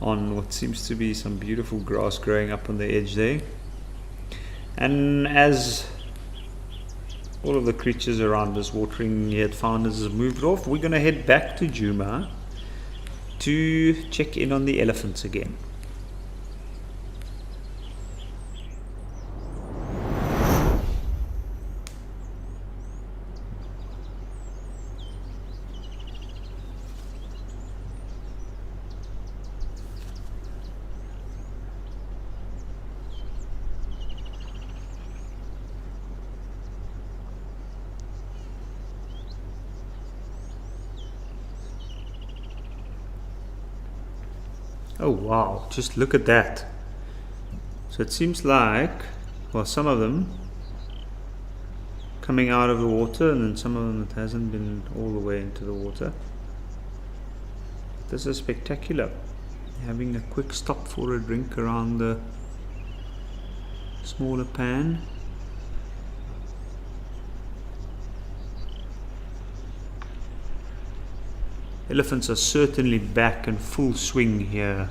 on what seems to be some beautiful grass growing up on the edge there. And as all of the creatures around us watering he had found us have moved off, we're going to head back to Juma to check in on the elephants again. Oh wow, just look at that. So it seems like, well, some of them coming out of the water, and then some of them it hasn't been all the way into the water. This is spectacular. Having a quick stop for a drink around the smaller pan. Elephants are certainly back in full swing here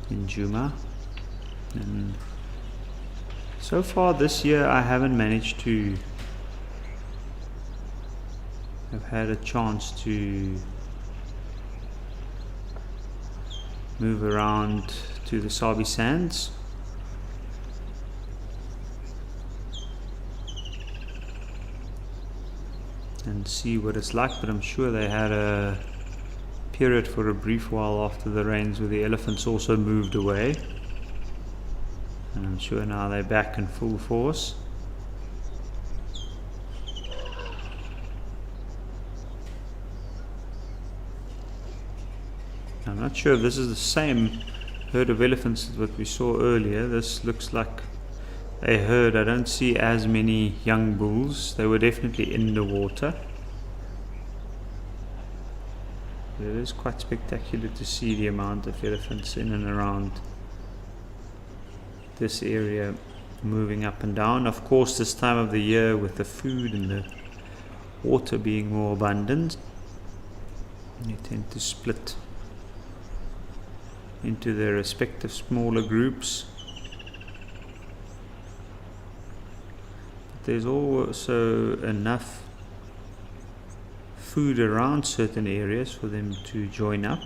in Juma, and so far this year I haven't managed to have had a chance to move around to the Sabi Sands. And see what it's like, but I'm sure they had a period for a brief while after the rains where the elephants also moved away, and I'm sure now they're back in full force. I'm not sure if this is the same herd of elephants that we saw earlier. This looks like a herd. I don't see as many young bulls. They were definitely in the water. It is quite spectacular to see the amount of elephants in and around this area, moving up and down. Of course, this time of the year with the food and the water being more abundant, they tend to split into their respective smaller groups. There's also enough food around certain areas for them to join up.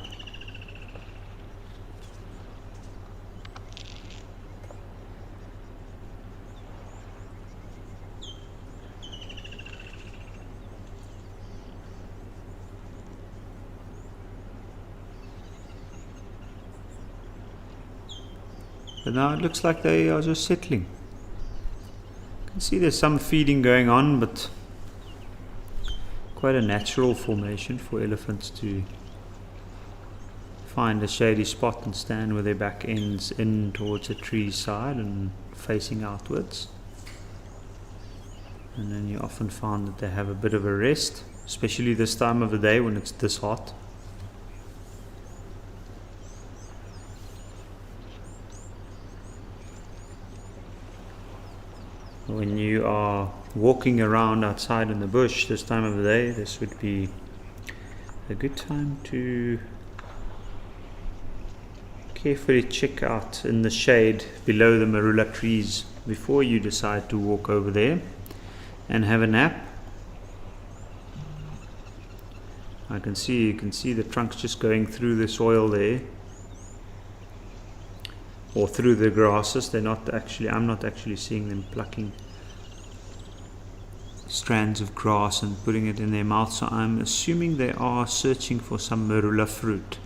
But now it looks like they are just settling. You can see there's some feeding going on, but quite a natural formation for elephants to find a shady spot and stand with their back ends in towards a tree side and facing outwards. And then you often find that they have a bit of a rest, especially this time of the day when it's this hot. When you are walking around outside in the bush this time of the day, this would be a good time to carefully check out in the shade below the marula trees before you decide to walk over there and have a nap. You can see the trunks just going through the soil there, or through the grasses. I'm not actually seeing them plucking strands of grass and putting it in their mouth, so I'm assuming they are searching for some marula fruit.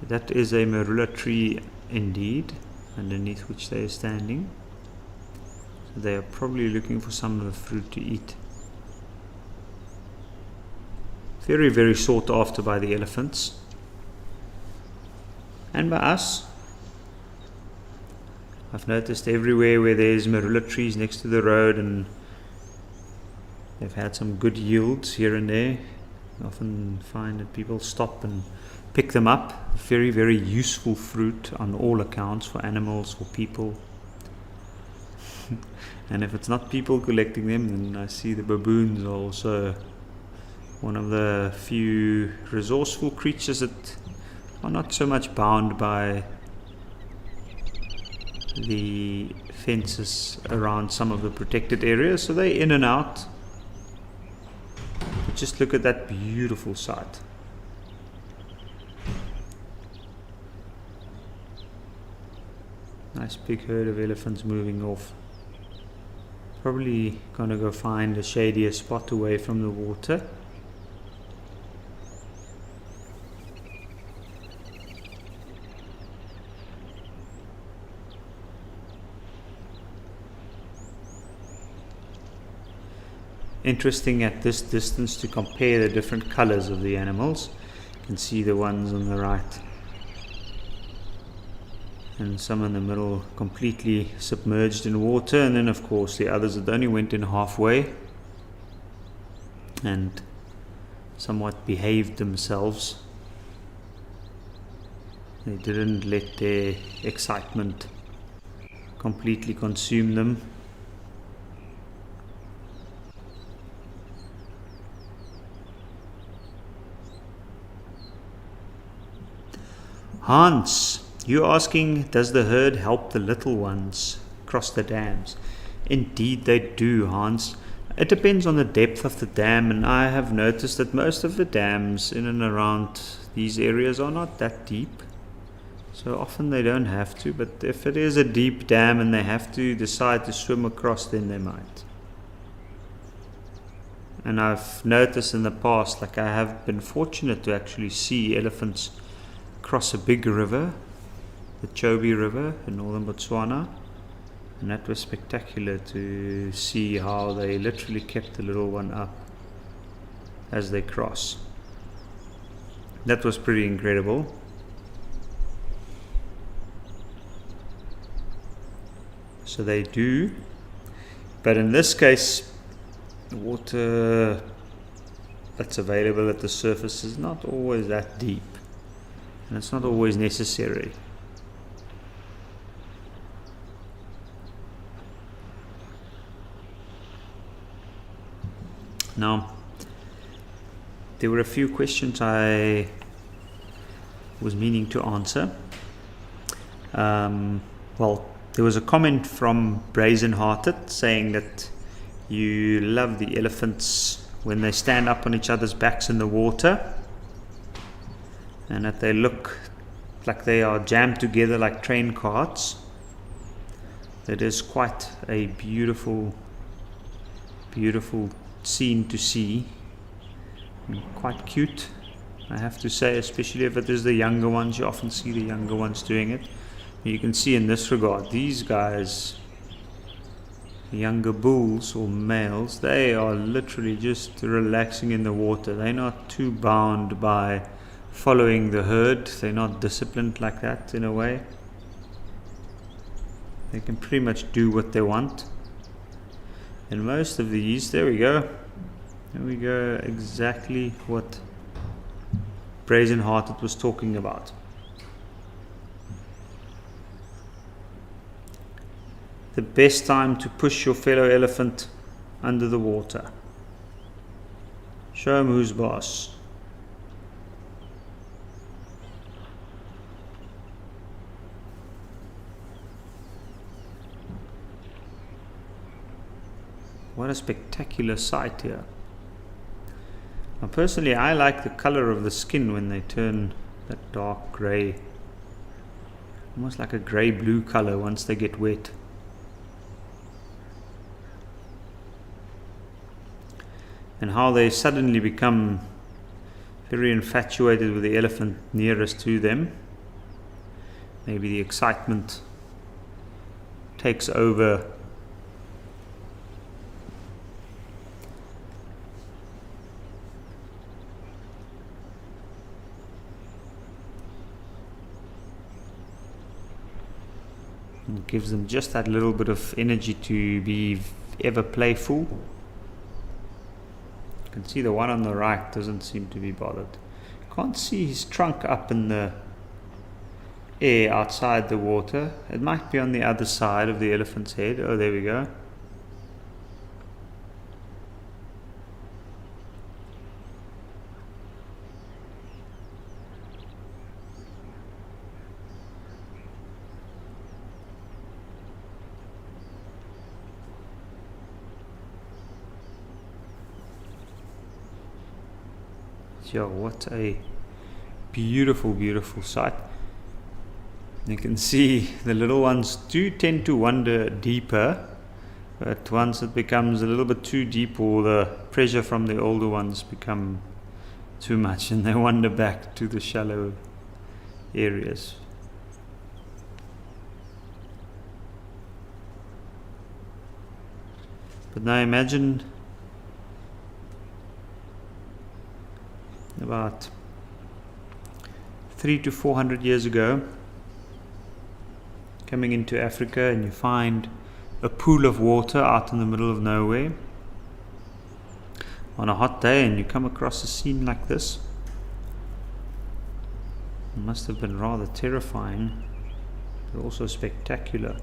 That is a marula tree indeed, underneath which they are standing. So they are probably looking for some of the fruit to eat. Very, very sought after by the elephants and by us. I've noticed everywhere where there's marula trees next to the road, and they've had some good yields here and there. I often find that people stop and pick them up. Very, very useful fruit on all accounts, for animals, for people. And if it's not people collecting them, then I see the baboons are also one of the few resourceful creatures that are not so much bound by the fences around some of the protected areas, so they're in and out. But just look at that beautiful sight. Nice big herd of elephants moving off. Probably gonna go find a shadier spot away from the water. Interesting at this distance to compare the different colors of the animals. You can see the ones on the right and some in the middle completely submerged in water, and then of course the others that only went in halfway and somewhat behaved themselves. They didn't let their excitement completely consume them. Hans, you're asking, does the herd help the little ones cross the dams? Indeed they do, Hans. It depends on the depth of the dam, and I have noticed that most of the dams in and around these areas are not that deep. So often they don't have to, but if it is a deep dam and they have to decide to swim across, then they might. And I've noticed in the past, like I have been fortunate to actually see elephants cross a big river, the Chobe River in northern Botswana, and that was spectacular to see how they literally kept the little one up as they cross. That was pretty incredible. So they do, but in this case the water that's available at the surface is not always that deep, and it's not always necessary. Now, there were a few questions I was meaning to answer. Well, there was a comment from Brazen Hearted saying that you love the elephants when they stand up on each other's backs in the water, and that they look like they are jammed together like train carts. That is quite a beautiful, beautiful scene to see, and quite cute, I have to say, especially if it is the younger ones. You often see the younger ones doing it. You can see in this regard, these guys, the younger bulls or males, they are literally just relaxing in the water. They're not too bound by following the herd. They're not disciplined like that in a way. They can pretty much do what they want. And most of these, there we go, exactly what Brazen Hearted was talking about. The best time to push your fellow elephant under the water. Show him who's boss. What a spectacular sight here. Now, personally, I like the color of the skin when they turn that dark gray, almost like a gray-blue color once they get wet. And how they suddenly become very infatuated with the elephant nearest to them. Maybe the excitement takes over. It gives them just that little bit of energy to be ever playful. You can see the one on the right doesn't seem to be bothered. Can't see his trunk up in the air outside the water. It might be on the other side of the elephant's head. Oh, there we go. yeah, what a beautiful, beautiful sight. You can see the little ones do tend to wander deeper, but once it becomes a little bit too deep, or the pressure from the older ones become too much, and they wander back to the shallow areas. But now imagine about 300 to 400 years ago, coming into Africa, and you find a pool of water out in the middle of nowhere on a hot day, and you come across a scene like this. It must have been rather terrifying, but also spectacular.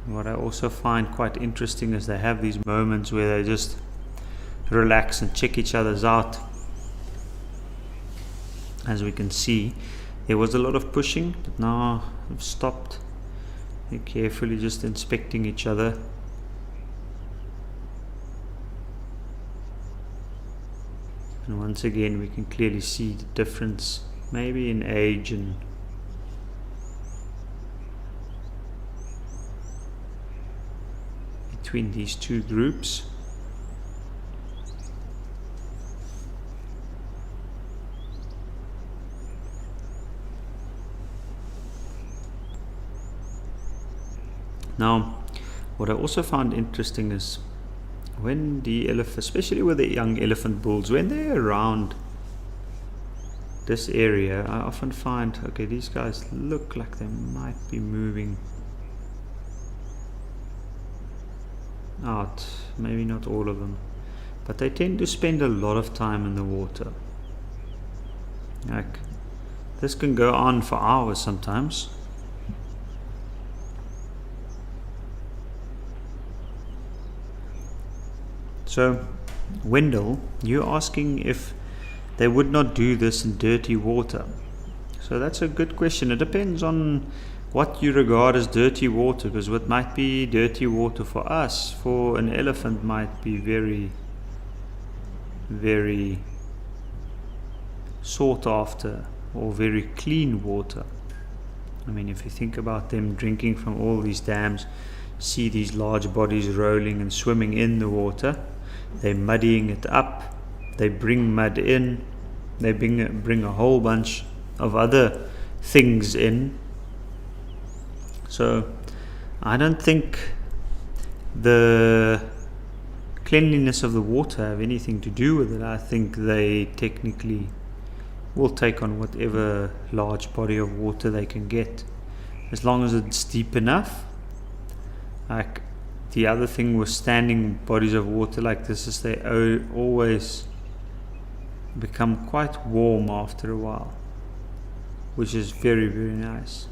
What I also find quite interesting is they have these moments where they just relax and check each other's out. As we can see, there was a lot of pushing, but now I've stopped. They're carefully just inspecting each other. And once again, we can clearly see the difference, maybe in age and between these two groups. Now, what I also found interesting is when the elephant, especially with the young elephant bulls, when they're around this area, I often find, okay, these guys look like they might be moving out, maybe not all of them, but they tend to spend a lot of time in the water. Like, this can go on for hours sometimes. So, Wendell, you're asking if they would not do this in dirty water. So that's a good question. It depends on what you regard as dirty water, because what might be dirty water for us, for an elephant might be very, very sought after or very clean water. I mean, if you think about them drinking from all these dams, see these large bodies rolling and swimming in the water, they're muddying it up, they bring mud in, they bring a whole bunch of other things in. So I don't think the cleanliness of the water have anything to do with it. I think they technically will take on whatever large body of water they can get, as long as it's deep enough. Like, the other thing with standing bodies of water like this is they always become quite warm after a while, which is very, very nice.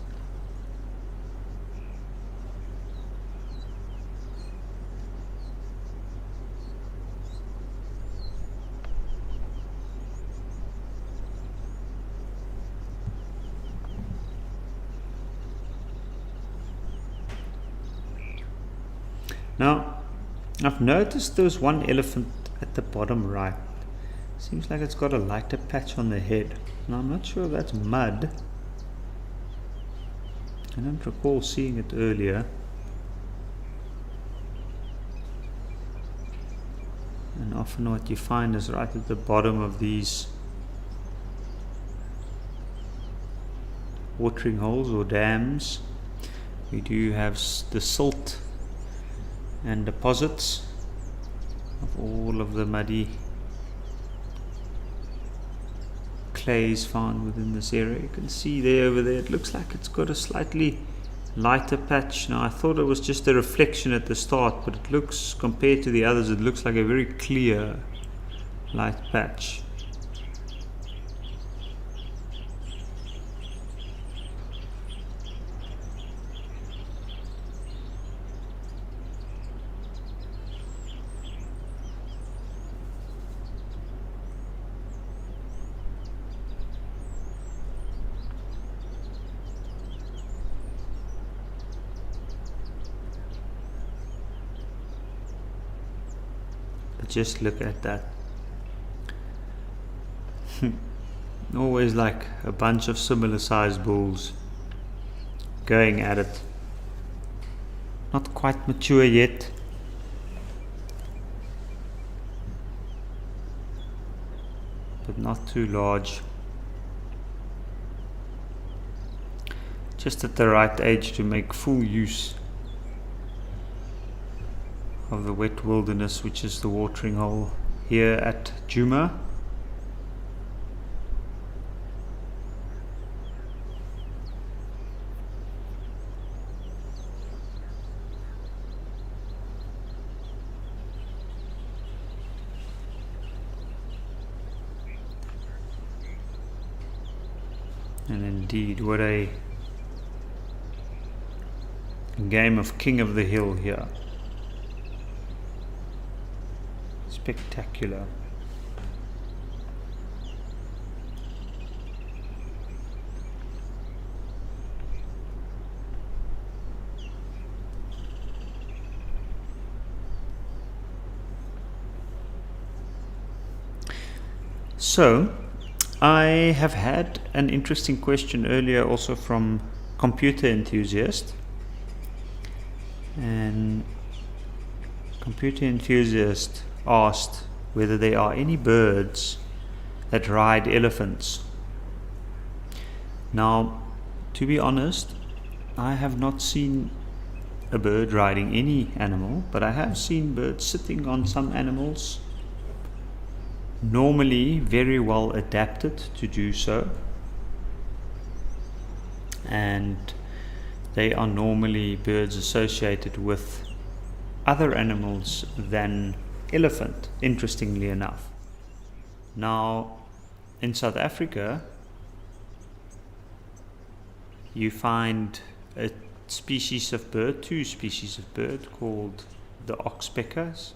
Now, I've noticed there's one elephant at the bottom right. Seems like it's got a lighter patch on the head. Now, I'm not sure if that's mud. I don't recall seeing it earlier. And often what you find is right at the bottom of these watering holes or dams, we do have the silt and deposits of all of the muddy clays found within this area. You can see there, over there, it looks like it's got a slightly lighter patch. Now, I thought it was just a reflection at the start, but it looks, compared to the others, it looks like a very clear light patch. But just look at that. Always like a bunch of similar sized bulls going at it. Not quite mature yet. But not too large. Just at the right age to make full use of the wet wilderness, which is the watering hole here at Djuma. And indeed, what a game of King of the Hill here. Spectacular. So, I have had an interesting question earlier also from Computer Enthusiast, and Computer Enthusiast asked whether there are any birds that ride elephants. Now, to be honest, I have not seen a bird riding any animal, but I have seen birds sitting on some animals, normally very well adapted to do so, and they are normally birds associated with other animals than elephant, interestingly enough. Now, in South Africa, you find a species of bird, two species of bird called the oxpeckers,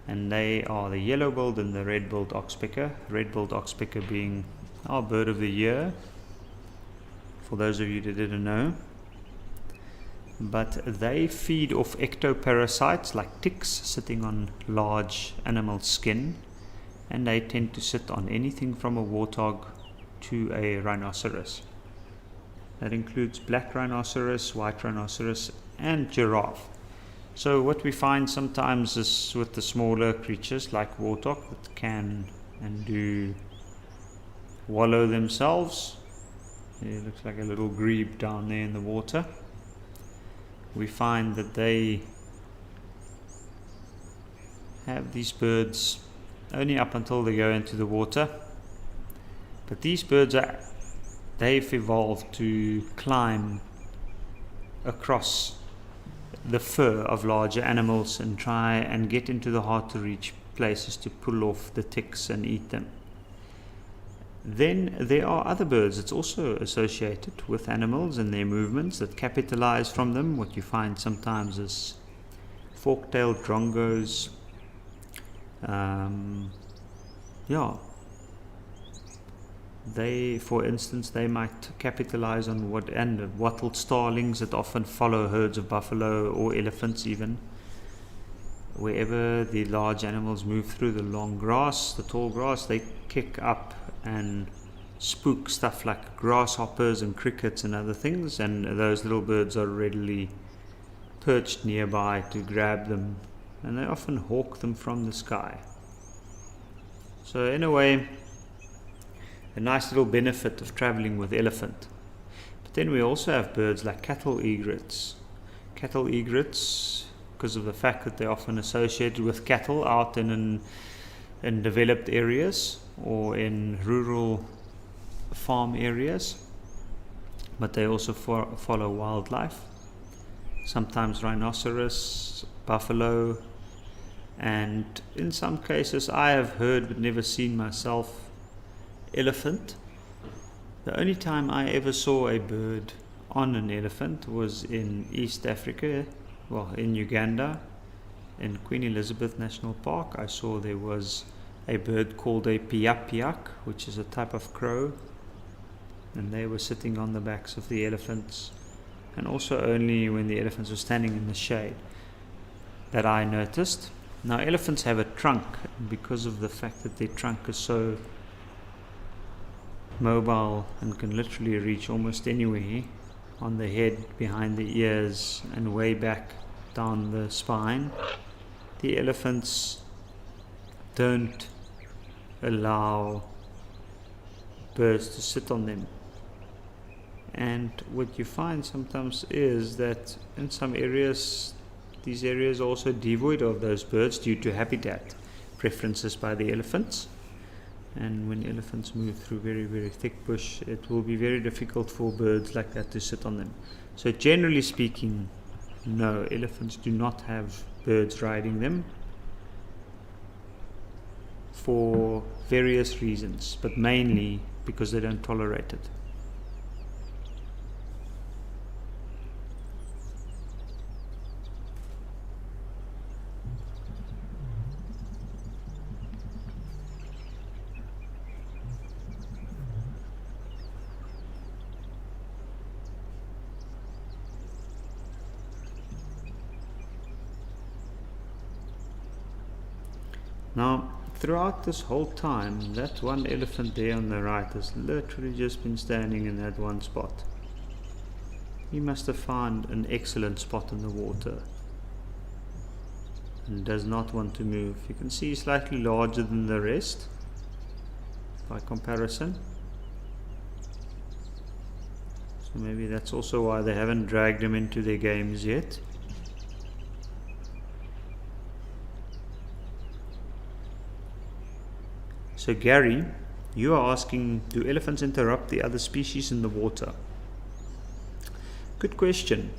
and they are the yellow-billed and the red-billed oxpecker. Red-billed oxpecker being our bird of the year, for those of you that didn't know. But they feed off ectoparasites like ticks sitting on large animal skin, and they tend to sit on anything from a warthog to a rhinoceros. That includes black rhinoceros, white rhinoceros, and giraffe. So what we find sometimes is with the smaller creatures like warthog that can and do wallow themselves. It looks like a little grebe down there in the water. We find that they have these birds only up until they go into the water. But these birds they've evolved to climb across the fur of larger animals and try and get into the hard to reach places to pull off the ticks and eat them. Then there are other birds that's also associated with animals and their movements that capitalize from them. What you find sometimes is fork-tailed drongos. They, for instance, they might capitalize on wattled starlings that often follow herds of buffalo or elephants even. Wherever the large animals move through the long grass, the tall grass, they kick up and spook stuff like grasshoppers and crickets and other things, and those little birds are readily perched nearby to grab them, and they often hawk them from the sky. So in a way, a nice little benefit of traveling with elephant. But then we also have birds like cattle egrets. Cattle egrets, because of the fact that they're often associated with cattle out in developed areas or in rural farm areas, but they also follow wildlife, sometimes rhinoceros, buffalo, and in some cases I have heard but never seen myself, elephant. The only time I ever saw a bird on an elephant was in East Africa, in Uganda, in Queen Elizabeth National Park. I saw there was a bird called a piak, which is a type of crow, and they were sitting on the backs of the elephants, and also only when the elephants were standing in the shade that I noticed. Now elephants have a trunk, and because of the fact that their trunk is so mobile and can literally reach almost anywhere on the head, behind the ears, and way back down the spine, the elephants don't allow birds to sit on them. And what you find sometimes is that in some areas, these areas are also devoid of those birds due to habitat preferences by the elephants. And when elephants move through very, very thick bush, it will be very difficult for birds like that to sit on them. So generally speaking, no, elephants do not have birds riding them for various reasons, but mainly because they don't tolerate it. Now, throughout this whole time, that one elephant there on the right has literally just been standing in that one spot. He must have found an excellent spot in the water and does not want to move. You can see he's slightly larger than the rest by comparison. So maybe that's also why they haven't dragged him into their games yet. So Gary, you are asking, do elephants interrupt the other species in the water? Good question.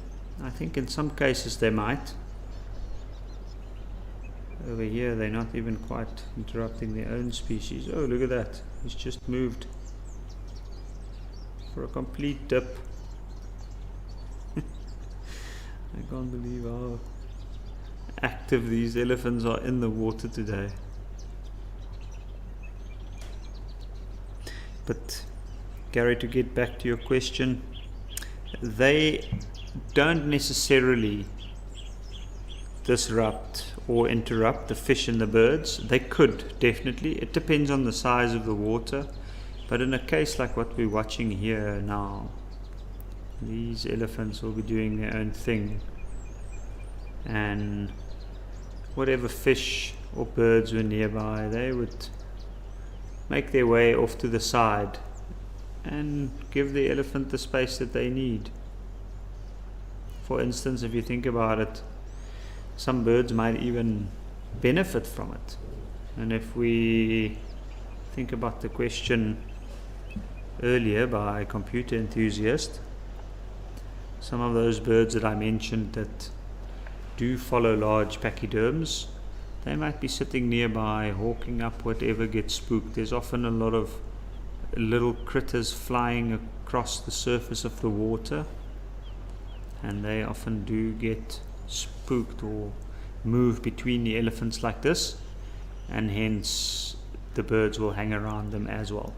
I think in some cases they might. Over here they're not even quite interrupting their own species. Oh, look at that. He's just moved for a complete dip. I can't believe how active these elephants are in the water today. But Gary, to get back to your question, they don't necessarily disrupt or interrupt the fish and the birds. They could, definitely. It depends on the size of the water. But in a case like what we're watching here now, these elephants will be doing their own thing. And whatever fish or birds were nearby, they would make their way off to the side and give the elephant the space that they need. For instance, if you think about it, some birds might even benefit from it. And if we think about the question earlier by a computer enthusiast, some of those birds that I mentioned that do follow large pachyderms, they might be sitting nearby, hawking up whatever gets spooked. There's often a lot of little critters flying across the surface of the water, and they often do get spooked or move between the elephants like this, and hence the birds will hang around them as well.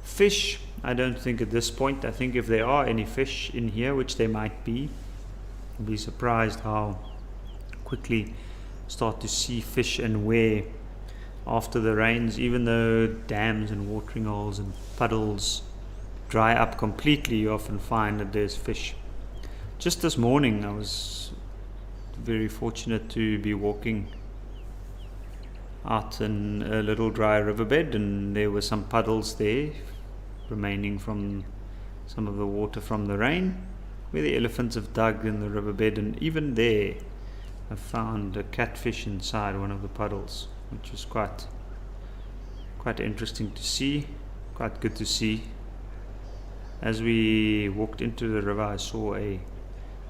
Fish, I don't think at this point. I think if there are any fish in here, which there might be, you'll be surprised how quickly start to see fish and where after the rains, even though dams and watering holes and puddles dry up completely, you often find that there's fish. Just this morning I was very fortunate to be walking out in a little dry riverbed, and there were some puddles there remaining from some of the water from the rain, where the elephants have dug in the riverbed, and even there I found a catfish inside one of the puddles, which was quite interesting to see, quite good to see. As we walked into the river, I saw a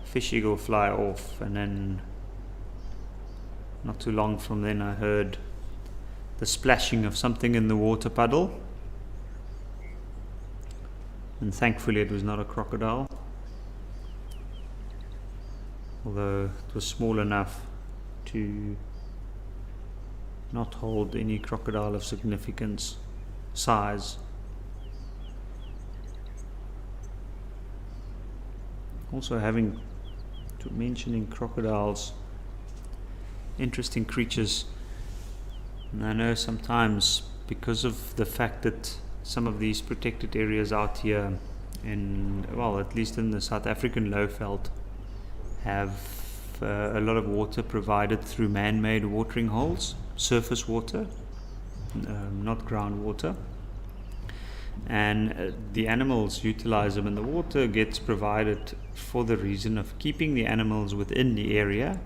fish eagle fly off, and then not too long from then I heard the splashing of something in the water puddle, and thankfully it was not a crocodile, although it was small enough to not hold any crocodile of significance size. Also mentioning crocodiles, interesting creatures. And I know sometimes, because of the fact that some of these protected areas out here at least in the South African lowveld, have a lot of water provided through man-made watering holes, surface water, not groundwater. And the animals utilize them, and the water gets provided for the reason of keeping the animals within the area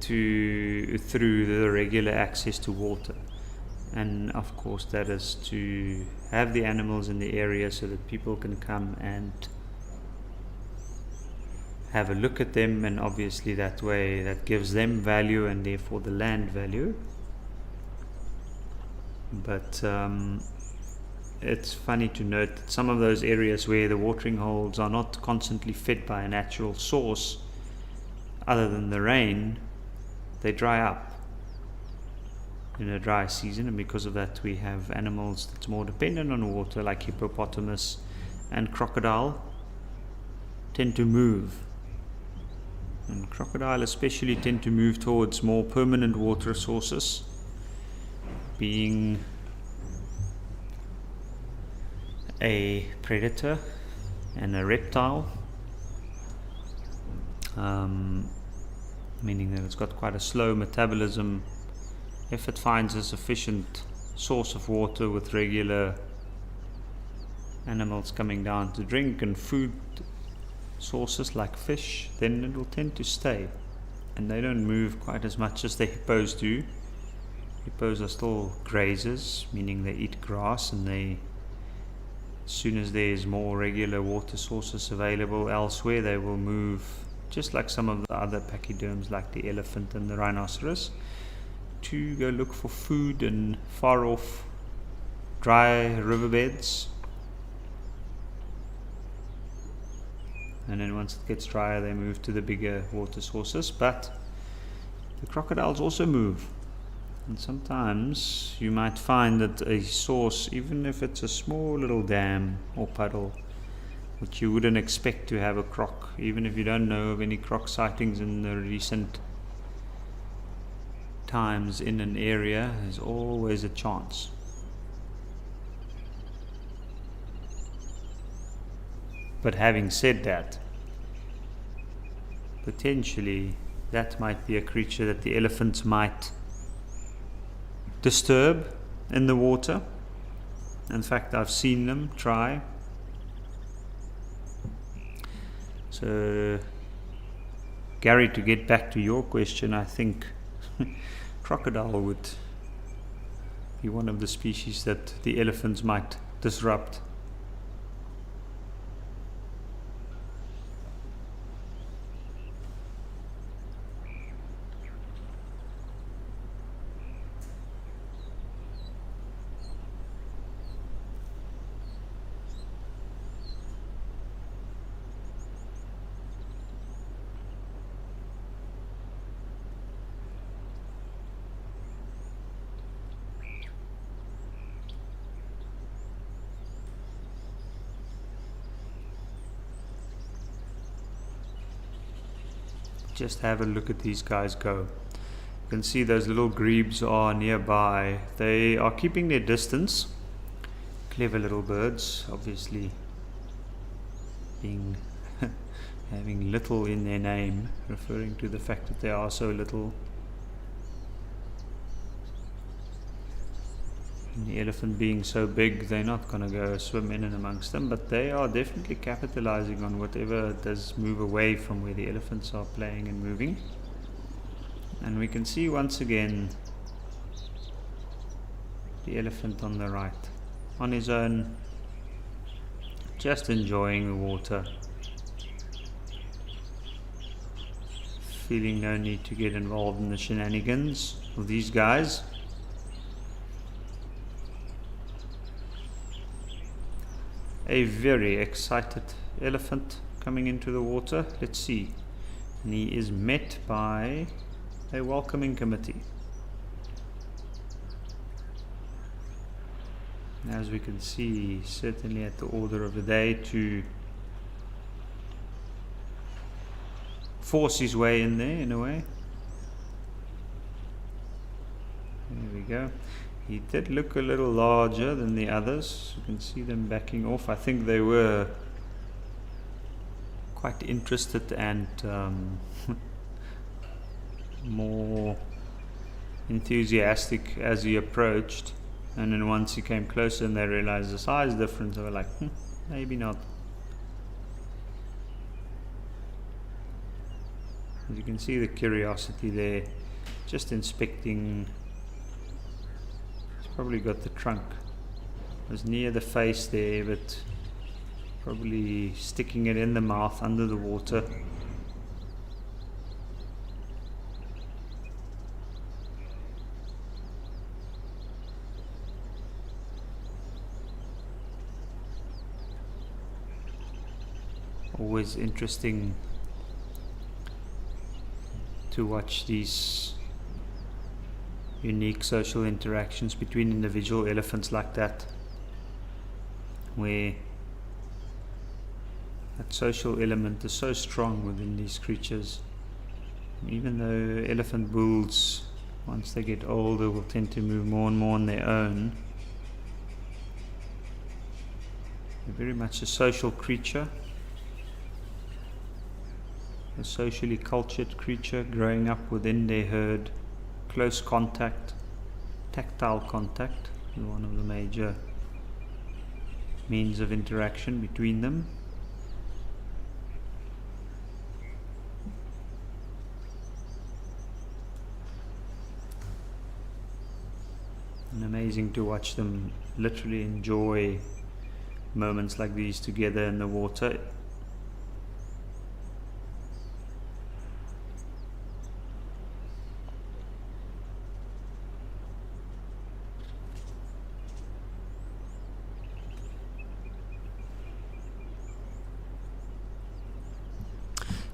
through the regular access to water. And of course that is to have the animals in the area so that people can come and have a look at them, and obviously that way that gives them value and therefore the land value. But it's funny to note that some of those areas where the watering holes are not constantly fed by a natural source other than the rain, they dry up in a dry season, and because of that we have animals that's more dependent on water, like hippopotamus and crocodile, tend to move. And crocodile especially tend to move towards more permanent water sources, being a predator and a reptile, meaning that it's got quite a slow metabolism. If it finds a sufficient source of water with regular animals coming down to drink and food sources like fish, then it will tend to stay, and they don't move quite as much as the hippos do. Hippos are still grazers, meaning they eat grass, and as soon as there's more regular water sources available elsewhere, they will move, just like some of the other pachyderms like the elephant and the rhinoceros, to go look for food in far off dry riverbeds. And then once it gets drier, they move to the bigger water sources. But the crocodiles also move, and sometimes you might find that a source, even if it's a small little dam or puddle, which you wouldn't expect to have a croc, even if you don't know of any croc sightings in the recent times in an area, there's always a chance. But having said that, potentially that might be a creature that the elephants might disturb in the water. In fact, I've seen them try. So, Gary, to get back to your question, I think crocodile would be one of the species that the elephants might disrupt. Just have a look at these guys go. You can see those little grebes are nearby. They are keeping their distance. Clever little birds, obviously having little in their name, referring to the fact that they are so little. And the elephant being so big, they're not going to go swim in and amongst them, but they are definitely capitalizing on whatever does move away from where the elephants are playing and moving. And we can see once again the elephant on the right, on his own, just enjoying the water, feeling no need to get involved in the shenanigans of these guys. A very excited elephant coming into the water. Let's see. And he is met by a welcoming committee. as we can see, certainly at the order of the day to force his way in there in a way. There we go. He did look a little larger than the others. You can see them backing off. I think they were quite interested and more enthusiastic as he approached, and then once he came closer and they realized the size difference, they were like, maybe not. As you can see the curiosity there, just inspecting. He's probably got the trunk. It was near the face there, but probably sticking it in the mouth under the water. Always interesting to watch these unique social interactions between individual elephants like that, where that social element is so strong within these creatures. Even though elephant bulls, once they get older, will tend to move more and more on their own, they're very much a social creature, a socially cultured creature growing up within their herd. Close contact, tactile contact is one of the major means of interaction between them. And amazing to watch them literally enjoy moments like these together in the water.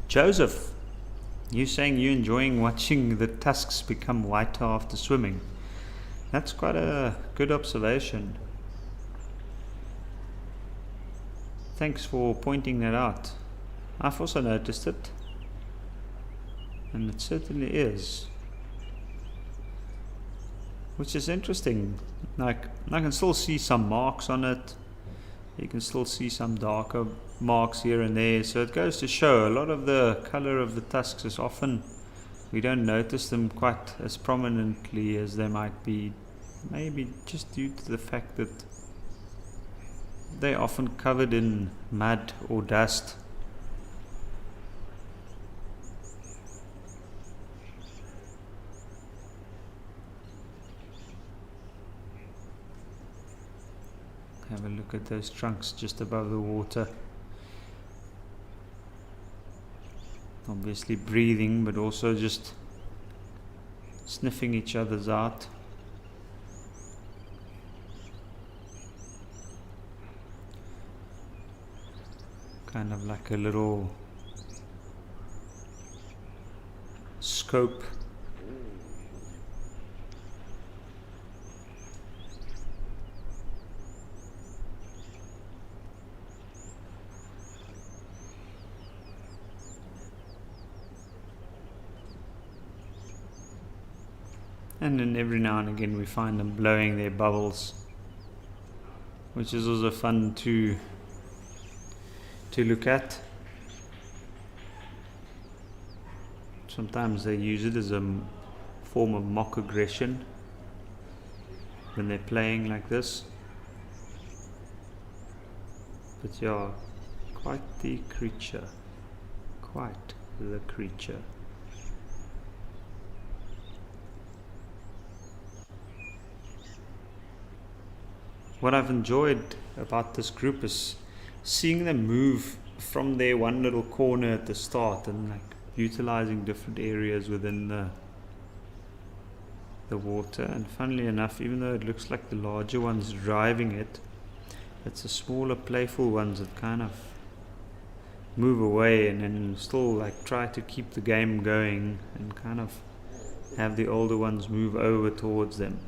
Joseph, you saying you're enjoying watching the tusks become whiter after swimming. That's quite a good observation. Thanks for pointing that out. I've also noticed it, and it certainly is. Which is interesting. Like, I can still see some marks on it. You can still see some darker marks here and there, so it goes to show a lot of the color of the tusks is often, we don't notice them quite as prominently as they might be, maybe just due to the fact that they're often covered in mud or dust. Have a look at those trunks just above the water. Obviously breathing, but also just sniffing each other's out. Kind of like a little scope. And then every now and again we find them blowing their bubbles, which is also fun to look at. Sometimes they use it as a form of mock aggression when they're playing like this. But yeah, quite the creature. Quite the creature. What I've enjoyed about this group is seeing them move from their one little corner at the start and like utilizing different areas within the water. And funnily enough, even though it looks like the larger one's driving it, it's the smaller playful ones that kind of move away and then still like try to keep the game going and kind of have the older ones move over towards them.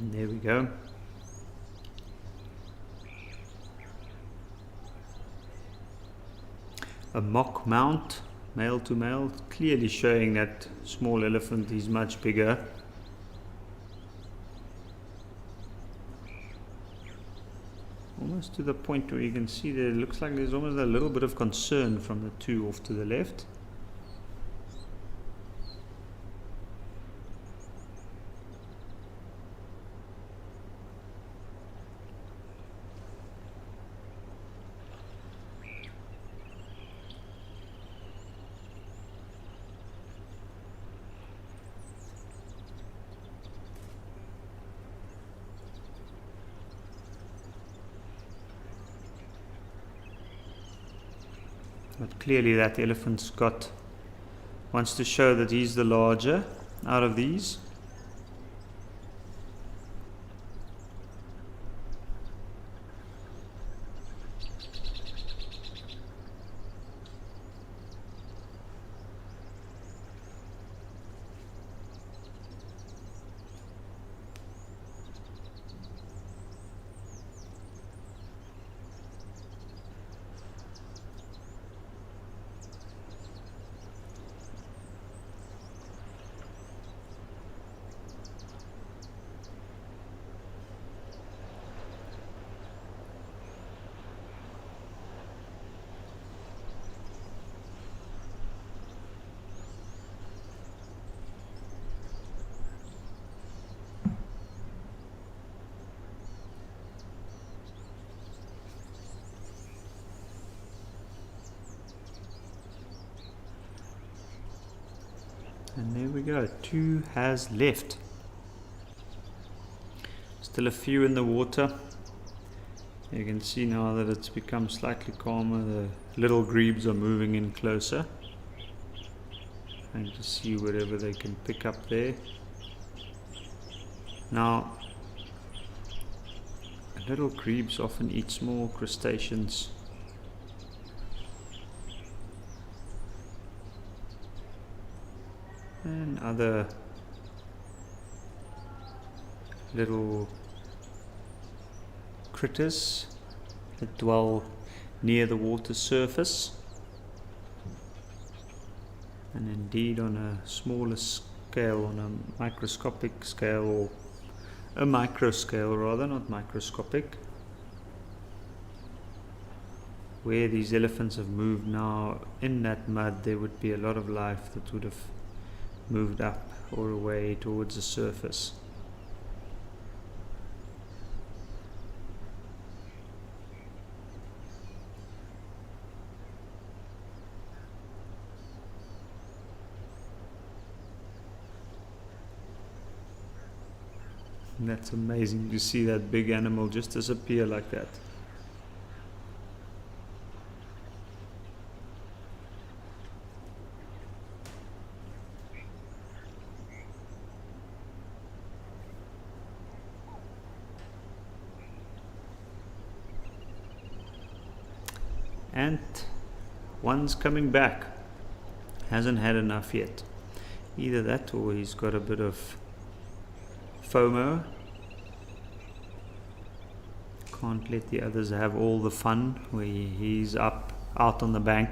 There we go. A mock mount, male to male, clearly showing that small elephant is much bigger. Almost to the point where you can see there it looks like there's almost a little bit of concern from the two off to the left. But clearly that elephant's wants to show that he's the larger out of these. And there we go, 2 has left. Still a few in the water. You can see now that it's become slightly calmer. The little grebes are moving in closer, trying to see whatever they can pick up there. Now, little grebes often eat small crustaceans. And other little critters that dwell near the water surface, and indeed on a smaller scale, on a microscopic scale, or a micro scale rather, not microscopic, where these elephants have moved now in that mud, there would be a lot of life that would have moved up or away towards the surface. And that's amazing to see that big animal just disappear like that. And one's coming back. Hasn't had enough yet. Either that or he's got a bit of FOMO. Can't let the others have all the fun, where he's out on the bank.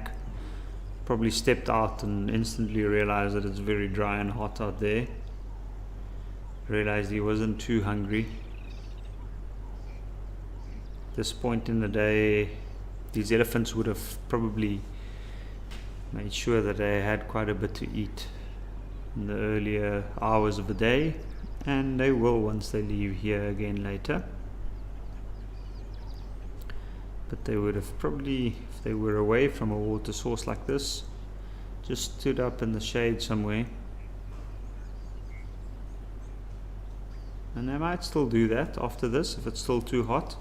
Probably stepped out and instantly realized that it's very dry and hot out there. Realized he wasn't too hungry. At this point in the day, these elephants would have probably made sure that they had quite a bit to eat in the earlier hours of the day, and they will once they leave here again later. But they would have probably, if they were away from a water source like this, just stood up in the shade somewhere. And they might still do that after this if it's still too hot.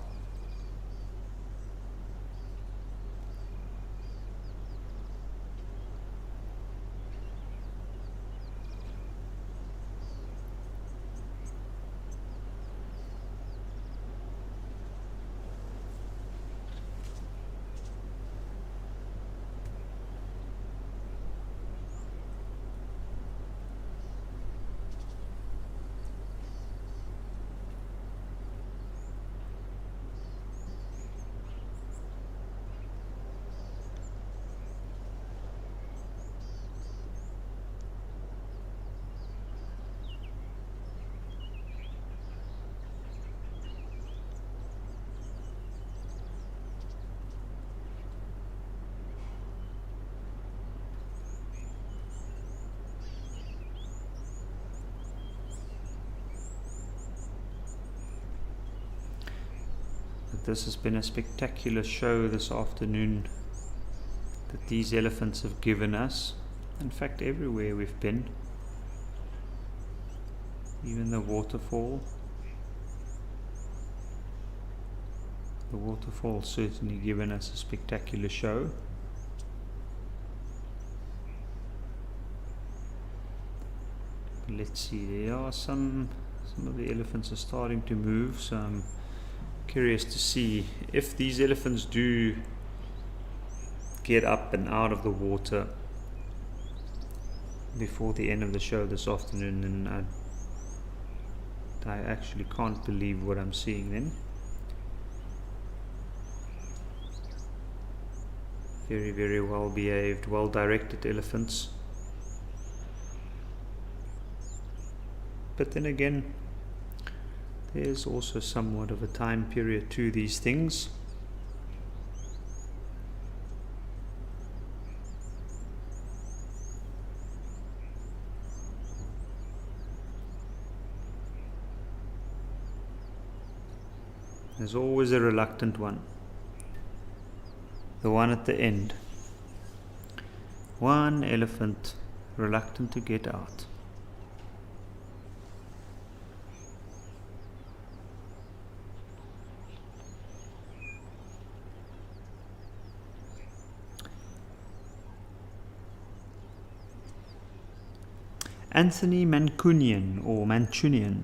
But this has been a spectacular show this afternoon that these elephants have given us. In fact, everywhere we've been, even the waterfall. The waterfall certainly given us a spectacular show. Let's see, there are some of the elephants are starting to move, so I'm curious to see if these elephants do get up and out of the water before the end of the show this afternoon. And I actually can't believe what I'm seeing then. Very, very well behaved, well directed elephants. But then again, there's also somewhat of a time period to these things. There's always a reluctant one. The one at the end. One elephant reluctant to get out. Anthony Mancunian or Mancunian,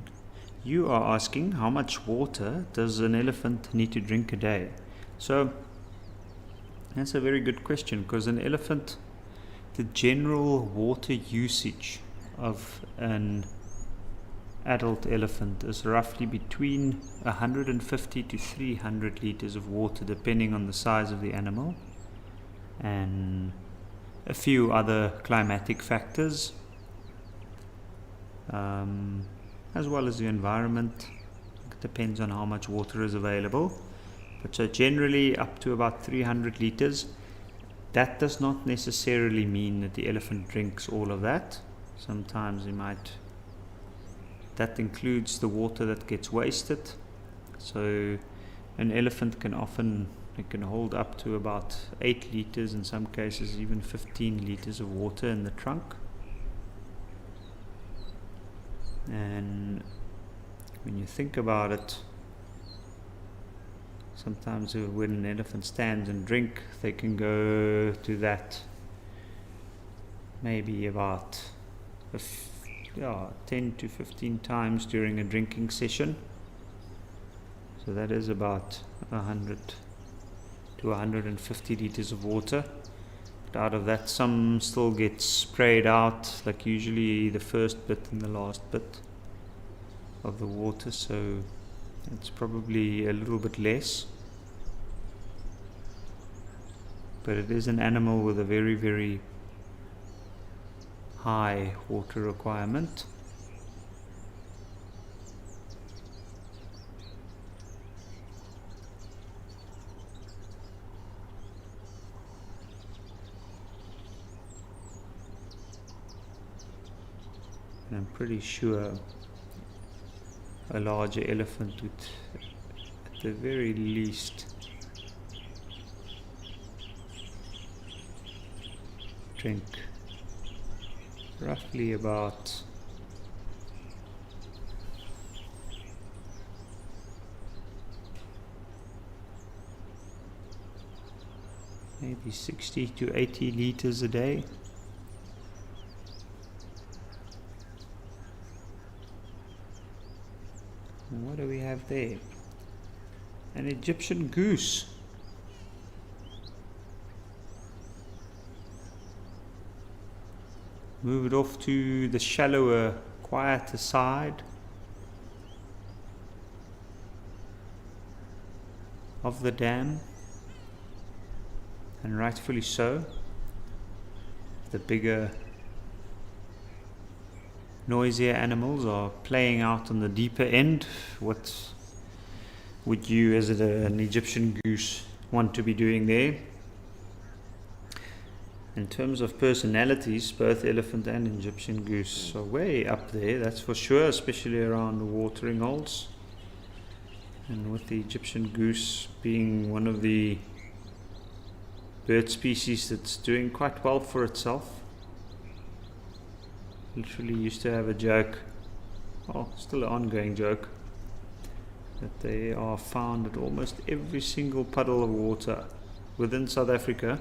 you are asking how much water does an elephant need to drink a day? So that's a very good question, because an elephant, the general water usage of an adult elephant is roughly between 150 to 300 liters of water, depending on the size of the animal and a few other climatic factors, as well as the environment. It depends on how much water is available. But so generally up to about 300 liters. That does not necessarily mean that the elephant drinks all of that. Sometimes that includes the water that gets wasted. So an elephant can hold up to about 8 liters, in some cases even 15 liters of water in the trunk. And when you think about it, sometimes when an elephant stands and drinks, they can go to that maybe about 10 to 15 times during a drinking session. So that is about 100 to 150 liters of water. But out of that, some still gets sprayed out, like usually the first bit and the last bit of the water, so it's probably a little bit less. But it is an animal with a very, very high water requirement. And I'm pretty sure a larger elephant would, at the very least, drink roughly about maybe 60 to 80 liters a day. What do we have there? An Egyptian goose. Move it off to the shallower, quieter side of the dam, and rightfully so. The bigger, noisier animals are playing out on the deeper end. What would you, as an Egyptian goose, want to be doing there? In terms of personalities, both elephant and Egyptian goose are way up there, that's for sure, especially around the watering holes. And with the Egyptian goose being one of the bird species that's doing quite well for itself. Literally used to have a joke, well, still an ongoing joke, that they are found at almost every single puddle of water within South Africa.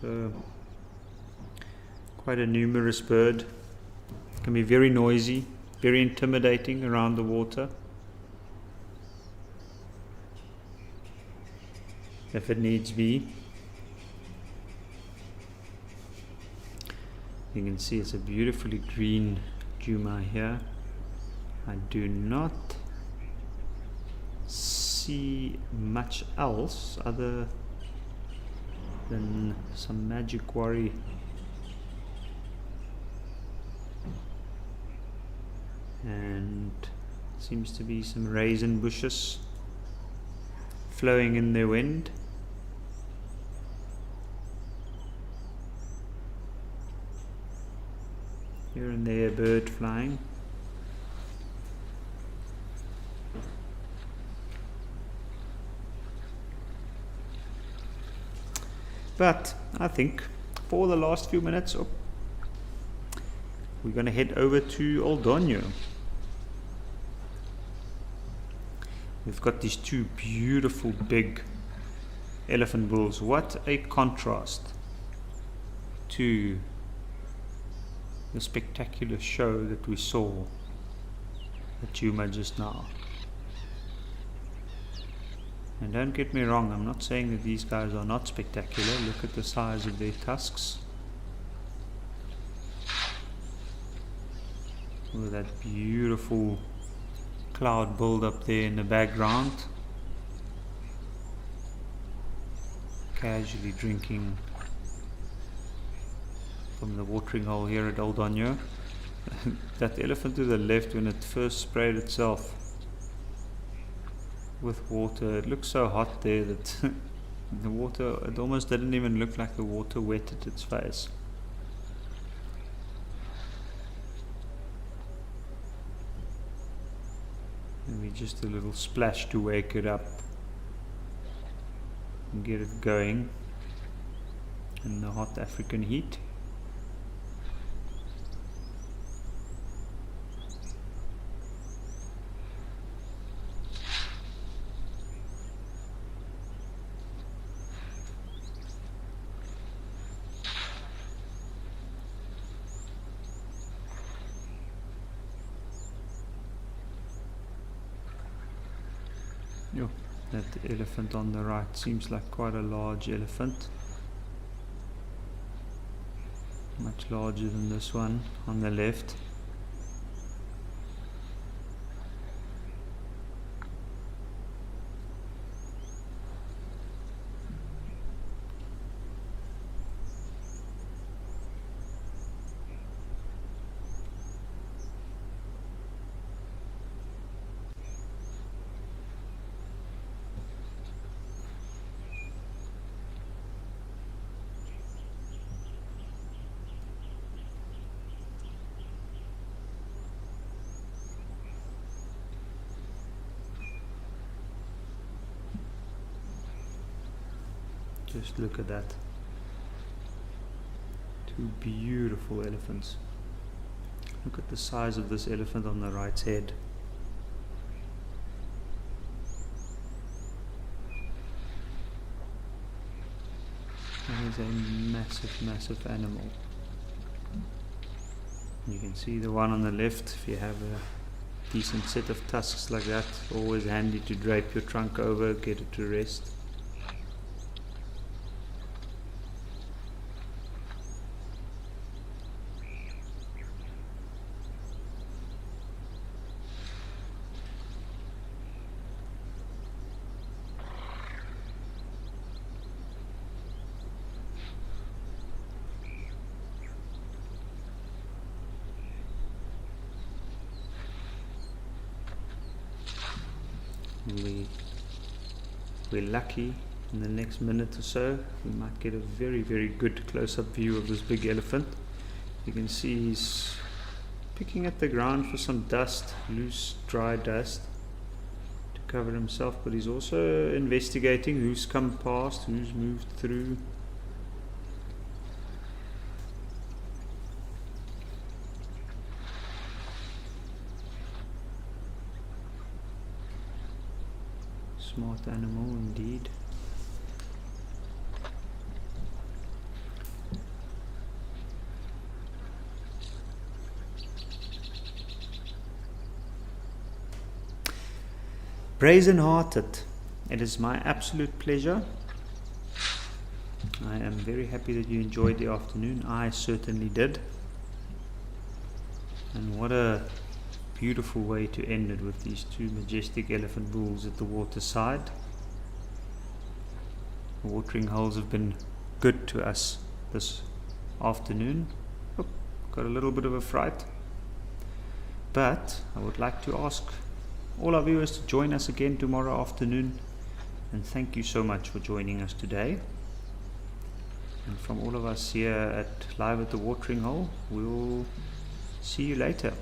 So quite a numerous bird. Can be very noisy, very intimidating around the water. If it needs be. You can see it's a beautifully green Juma here. I do not see much else other than some magic worry. And seems to be some raisin bushes flowing in the wind. Here and there a bird flying. But I think for the last few minutes we're going to head over to Oldonyo. We've got these two beautiful big elephant bulls. What a contrast to the spectacular show that we saw at Juma just now. And don't get me wrong, I'm not saying that these guys are not spectacular. Look at the size of their tusks. Look at that beautiful cloud build up there in the background. Casually drinking from the watering hole here at Oldonyo. That elephant to the left, when it first sprayed itself with water, it looked so hot there that the water, it almost didn't even look like the water wetted its face. Maybe just a little splash to wake it up and get it going in the hot African heat. That elephant on the right seems like quite a large elephant, much larger than this one on the left. Just look at that. Two beautiful elephants. Look at the size of this elephant on the right's head. That is a massive, massive animal. You can see the one on the left. If you have a decent set of tusks like that, always handy to drape your trunk over, get it to rest. We're lucky in the next minute or so we might get a very, very good close-up view of this big elephant. You can see he's picking at the ground for some dust, loose, dry dust, to cover himself, but he's also investigating who's come past, who's moved through. Smart animal indeed. Brazen-hearted, it is my absolute pleasure. I am very happy that you enjoyed the afternoon. I certainly did. And what a beautiful way to end it with these two majestic elephant bulls at the waterside. The watering holes have been good to us this afternoon. Oh, got a little bit of a fright. But I would like to ask all our viewers to join us again tomorrow afternoon, and thank you so much for joining us today. And from all of us here at Live at the Watering Hole, we'll see you later.